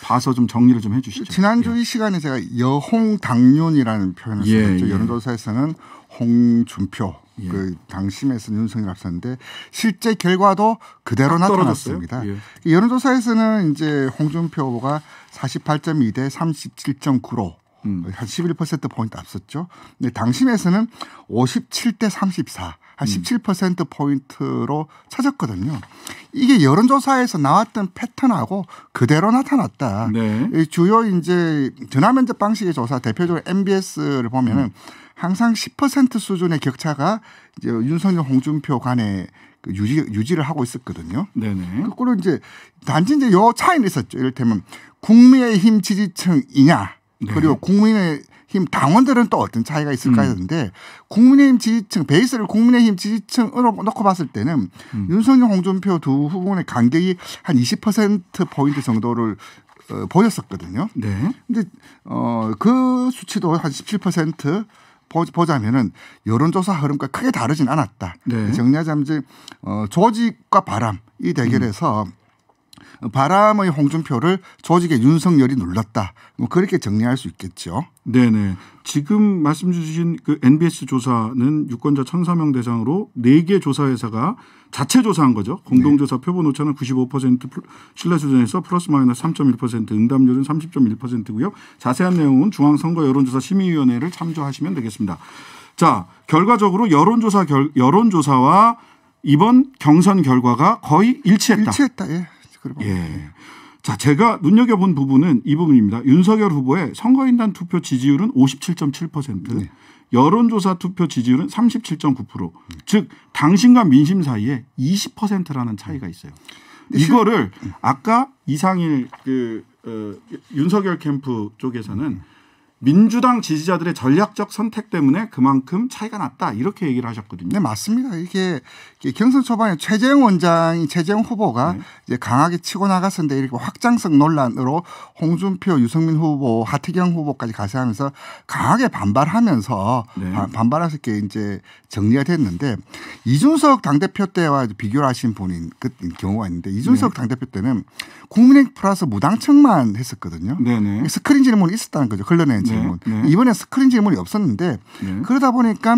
봐서 좀 정리를 좀 해주시죠. 지난주 이 시간에 제가 여홍당륜이라는 표현을 썼죠. 여론조사에서는 홍준표, 그 당심에서는 윤석열 앞섰는데 실제 결과도 그대로 나타났습니다. 여론조사에서는 이제 홍준표 후보가 48.2 대 37.9로 한 11%포인트 앞섰죠. 근데 당심에서는 57대 34. 한 17%포인트로 찾았거든요. 이게 여론조사에서 나왔던 패턴하고 그대로 나타났다. 네. 주요 이제 전화면접 방식의 조사 대표적으로 MBS를 보면은 항상 10% 수준의 격차가 이제 윤석열 홍준표 간에 유지를 하고 있었거든요. 네네. 그걸로 이제 단지 이제 요 차이는 있었죠. 이를테면 국민의힘 지지층이냐 그리고 국민의힘 당원들은 또 어떤 차이가 있을까 했는데 국민의힘 지지층 베이스를 국민의힘 지지층으로 놓고 봤을 때는 윤석열 홍준표 두 후보의 간격이 한 20% 포인트 정도를 보였었거든요. 네. 근데 그 수치도 한 17% 보자면은 여론조사 흐름과 크게 다르진 않았다. 네. 정리하자면 이제 조직과 바람 이 대결에서 바람의 홍준표를 조직의 윤석열이 눌렀다. 뭐 그렇게 정리할 수 있겠죠. 네네. 지금 말씀 주신 그 NBS 조사는 유권자 1,400명 대상으로 4개 조사회사가 자체 조사한 거죠. 공동조사 표본 오차는 95% 신뢰 수준에서 플러스 마이너스 3.1% 응답률은 30.1%고요. 자세한 내용은 중앙선거 여론조사 심의위원회를 참조하시면 되겠습니다. 자, 결과적으로 여론조사와 이번 경선 결과가 거의 일치했다. 일치했다. 예. 예. 자, 제가 눈여겨본 부분은 이 부분입니다. 윤석열 후보의 선거인단 투표 지지율은 57.7%, 네. 여론조사 투표 지지율은 37.9%, 즉 당신과 민심 사이에 20%라는 차이가 있어요. 이거를 아까 이상일 윤석열 캠프 쪽에서는 민주당 지지자들의 전략적 선택 때문에 그만큼 차이가 났다 이렇게 얘기를 하셨거든요. 네, 맞습니다. 이게 경선 초반에 최재형 후보가 네. 이제 강하게 치고 나갔었는데 이렇게 확장성 논란으로 홍준표, 유승민 후보, 하태경 후보까지 가세하면서 강하게 반발하면서 네. 반발해서 이렇게 이제 정리가 됐는데 이준석 당대표 때와 비교를 하신 분인 그 경우가 있는데 이준석 네. 당대표 때는 국민의힘 플러스 무당층만 했었거든요. 네네. 스크린 질문이 있었다는 거죠. 흘러낸 질문. 네. 이번에 스크린 질문이 없었는데 네. 그러다 보니까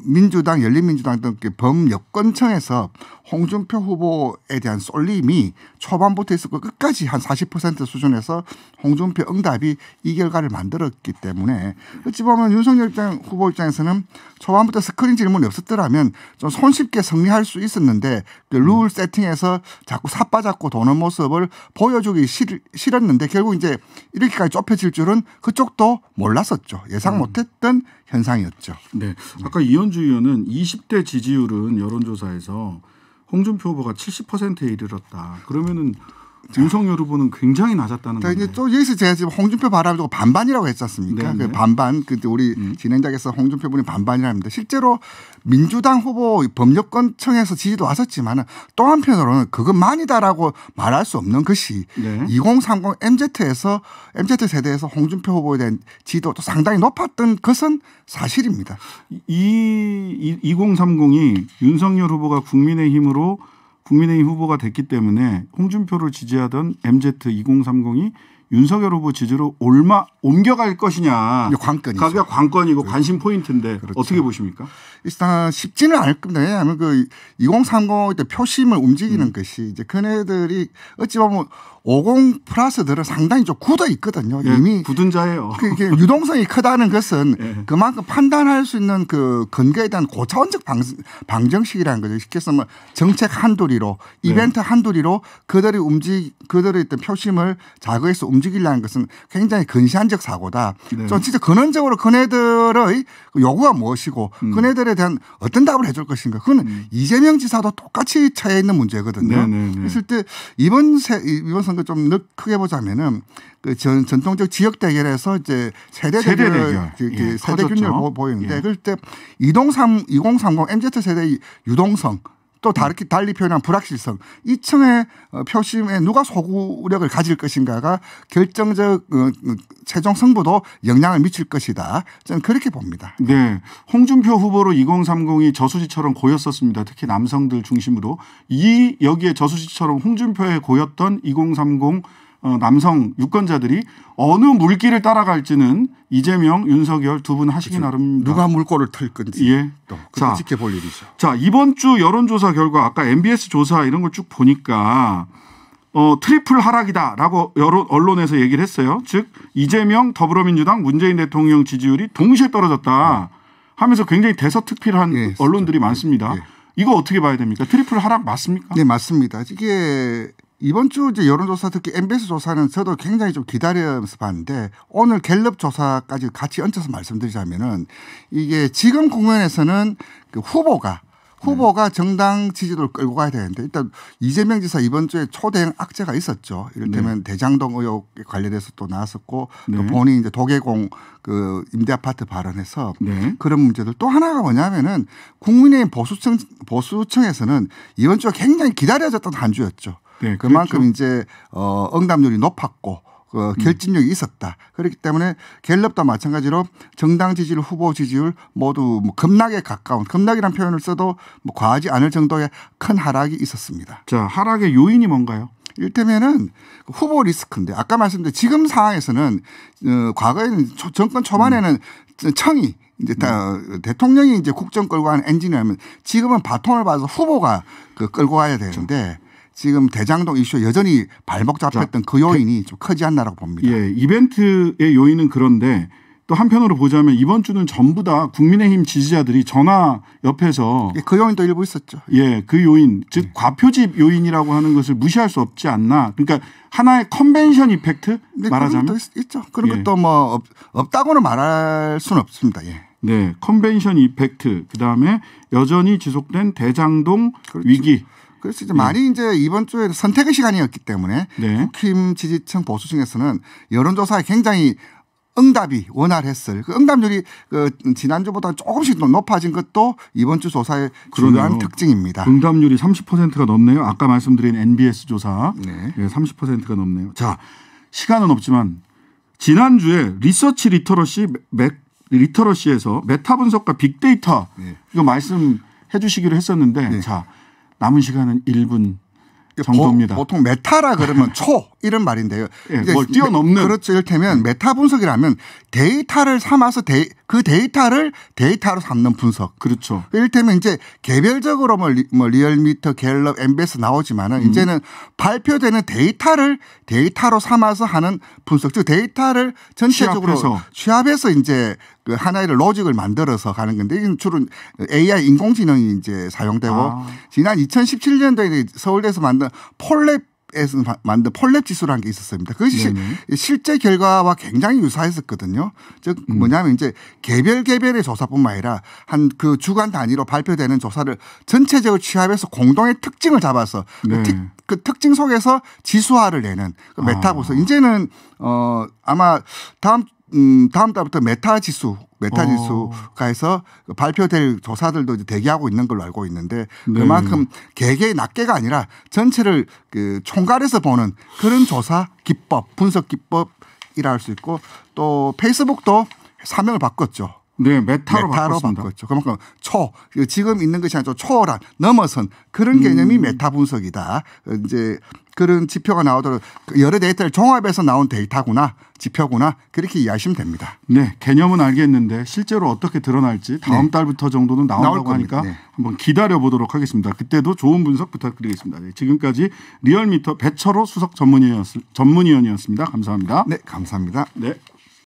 민주당, 열린민주당 등 범여권층에서 홍준표 후보에 대한 쏠림이 초반부터 있었고 끝까지 한 40% 수준에서 홍준표 응답이 이 결과를 만들었기 때문에 어찌 보면 윤석열 후보 입장에서는 초반부터 스크린 질문이 없었더라면 좀 손쉽게 승리할 수 있었는데 룰 세팅에서 자꾸 삿바잡고 도는 모습을 보여주기 싫었는데 결국 이제 이렇게까지 좁혀질 줄은 그쪽도 몰랐었죠. 예상 못했던 현상이었죠. 네. 아까 이현주 의원은 20대 지지율은 여론조사에서 홍준표 후보가 70%에 이르렀다. 그러면은 윤석열 후보는 굉장히 낮았다는 거예요. 이제 또 여기서 제가 지금 홍준표 바람을 두고 반반이라고 했지 않습니까? 그 반반. 그때 우리 진행자께서 홍준표 분이 반반이라 합니다. 실제로 민주당 후보 범여권층에서 지지도 왔었지만 또 한편으로는 그것만이다라고 말할 수 없는 것이 네. 2030 MZ 세대에서 홍준표 후보에 대한 지지도 또 상당히 높았던 것은 사실입니다. 이 2030이 윤석열 후보가 국민의힘 후보가 됐기 때문에 홍준표를 지지하던 MZ2030이 윤석열 후보 지지로 옮겨갈 것이냐. 관건이죠. 그게 관건이고 그렇죠. 관심 포인트인데 그렇죠. 어떻게 보십니까? 일단 쉽지는 않을 겁니다. 왜냐하면 그 2030 때 표심을 움직이는 것이 이제 그네들이 어찌 보면 50 플러스들은 상당히 좀 굳어 있거든요. 예, 이미 굳은 자예요. 이게 유동성이 크다는 것은 예. 그만큼 판단할 수 있는 그 근거에 대한 고차원적 방정식이라는 거죠. 쉽게 말해서 정책 한두리로 이벤트 네. 한두리로 그들의 어떤 표심을 자극해서 움직이려는 것은 굉장히 근시안적 사고다. 네. 좀 진짜 근원적으로 그네들의 요구가 무엇이고 그네들에 대한 어떤 답을 해줄 것인가. 그건 이재명 지사도 똑같이 처해 있는 문제거든요. 그랬을 때 이번 선거 좀 크게 보자면은 그 전통적 지역 대결에서 이제 세대 균열 보이는데 예. 그럴 때 2030 MZ 세대의 유동성 또 달리 표현한 불확실성 이층의 표심에 누가 소구력을 가질 것인가가 결정적 최종 승부도 영향을 미칠 것이다. 저는 그렇게 봅니다. 네, 홍준표 후보로 2030이 저수지처럼 고였었습니다. 특히 남성들 중심으로 여기에 저수지처럼 홍준표에 고였던 2030 남성 유권자들이 어느 물길을 따라갈지는 이재명, 윤석열 두 분 하시기 나름입니다. 누가 물꼬를 틀 건지 예. 또 그거 지켜볼 일이죠. 자, 이번 주 여론조사 결과 아까 MBS 조사 이런 걸 쭉 보니까 트리플 하락이다라고 여러 언론에서 얘기를 했어요. 즉 이재명, 더불어민주당, 문재인 대통령 지지율이 동시에 떨어졌다. 하면서 굉장히 대서특필한 네, 언론들이 많습니다. 네. 이거 어떻게 봐야 됩니까? 트리플 하락 맞습니까? 네, 맞습니다. 이게 이번 주 이제 여론조사 특히 MBS 조사는 저도 굉장히 좀 기다리면서 봤는데 오늘 갤럽 조사까지 같이 얹혀서 말씀드리자면은 이게 지금 국면에서는 그 후보가 정당 지지도를 끌고 가야 되는데 일단 이재명 지사 이번 주에 초대형 악재가 있었죠. 이를테면 네. 대장동 의혹에 관련해서 또 나왔었고 네. 또 본인이 이제 도계공 그 임대 아파트 발언해서 네. 그런 문제들 또 하나가 뭐냐면은 국민의힘 보수층에서는 이번 주가 굉장히 기다려졌던 한 주였죠. 네, 그만큼 그렇죠. 이제 응답률이 높았고 결집력이 있었다. 그렇기 때문에 갤럽도 마찬가지로 정당 지지율, 후보 지지율 모두 뭐 급락에 가까운 급락이라는 표현을 써도 뭐 과하지 않을 정도의 큰 하락이 있었습니다. 자, 하락의 요인이 뭔가요? 이를테면은 후보 리스크인데 아까 말씀드린 지금 상황에서는 과거에는 정권 초반에는 청이 이제 대통령이 이제 국정 끌고 가는 엔진이라면 지금은 바통을 받아서 후보가 끌고 가야 되는데 지금 대장동 이슈에 여전히 발목 잡혔던 그 요인이 좀 크지 않나라고 봅니다. 예, 이벤트의 요인은 그런데 또 한편으로 보자면 이번 주는 전부 다 국민의힘 지지자들이 전화 옆에서 그 요인도 일부 있었죠. 예, 그 요인 즉 과표집 요인이라고 하는 것을 무시할 수 없지 않나. 그러니까 하나의 컨벤션 이펙트 네, 말하자면 그런 것도 있죠. 그런 것도 뭐 없다고는 말할 수는 없습니다. 예. 네, 컨벤션 이펙트 그다음에 여전히 지속된 대장동 그렇죠. 위기. 그래서 이제 많이 이제 이번 주에 선택의 시간이었기 때문에 국힘 지지층 보수층에서는 여론조사에 굉장히 응답이 원활했을 그 응답률이 그 지난주보다 조금씩 높아진 것도 이번 주 조사의 중요한 특징입니다. 응답률이 30%가 넘네요. 아까 말씀드린 NBS 조사 네. 30%가 넘네요. 자, 시간은 없지만 지난주에 리서치 리터러시에서 메타 분석과 빅데이터 네. 이거 말씀해 주시기로 했었는데 네. 자, 남은 시간은 1분 정도입니다. 보통 메타라 그러면 초 이런 말인데요. 예, 뭘 뛰어넘는. 그렇죠. 이를테면 메타 분석이라면 데이터를 삼아서 그 데이터를 데이터로 삼는 분석. 그렇죠. 이를테면 이제 개별적으로 뭐 리얼미터, 갤럽, MBS 나오지만은 이제는 발표되는 데이터를 데이터로 삼아서 하는 분석. 즉 데이터를 전체적으로 취합해서 이제 그 하나의 로직을 만들어서 가는 건데 이건 주로 AI 인공지능이 이제 사용되고 지난 2017년도에 서울대에서 만든 폴랩에서 만든 폴랩 지수라는 게 있었습니다. 그것이 실제 결과와 굉장히 유사했었거든요. 즉 뭐냐면 이제 개별의 조사뿐만 아니라 한 그 주간 단위로 발표되는 조사를 전체적으로 취합해서 공동의 특징을 잡아서 그 특징 속에서 지수화를 내는 그 메타 분석. 이제는 아마 다음 달부터 메타 지수가 해서 발표될 조사들도 이제 대기하고 있는 걸로 알고 있는데 그만큼 개개의 낱개가 아니라 전체를 그 총괄해서 보는 그런 조사 기법, 분석 기법이라 할 수 있고 또 페이스북도 사명을 바꿨죠. 네, 메타로 바꿨죠. 그만큼 지금 있는 것이 아니라 초월한 넘어선 그런 개념이 메타 분석이다. 이제 그런 지표가 나오도록 여러 데이터를 종합해서 나온 데이터구나, 지표구나 그렇게 이해하시면 됩니다. 네, 개념은 알겠는데 실제로 어떻게 드러날지 다음 달부터 정도는 나온다고 하니까 한번 기다려 보도록 하겠습니다. 그때도 좋은 분석 부탁드리겠습니다. 네, 지금까지 리얼미터 배철호 수석 전문위원이었습니다. 감사합니다. 네, 감사합니다. 네.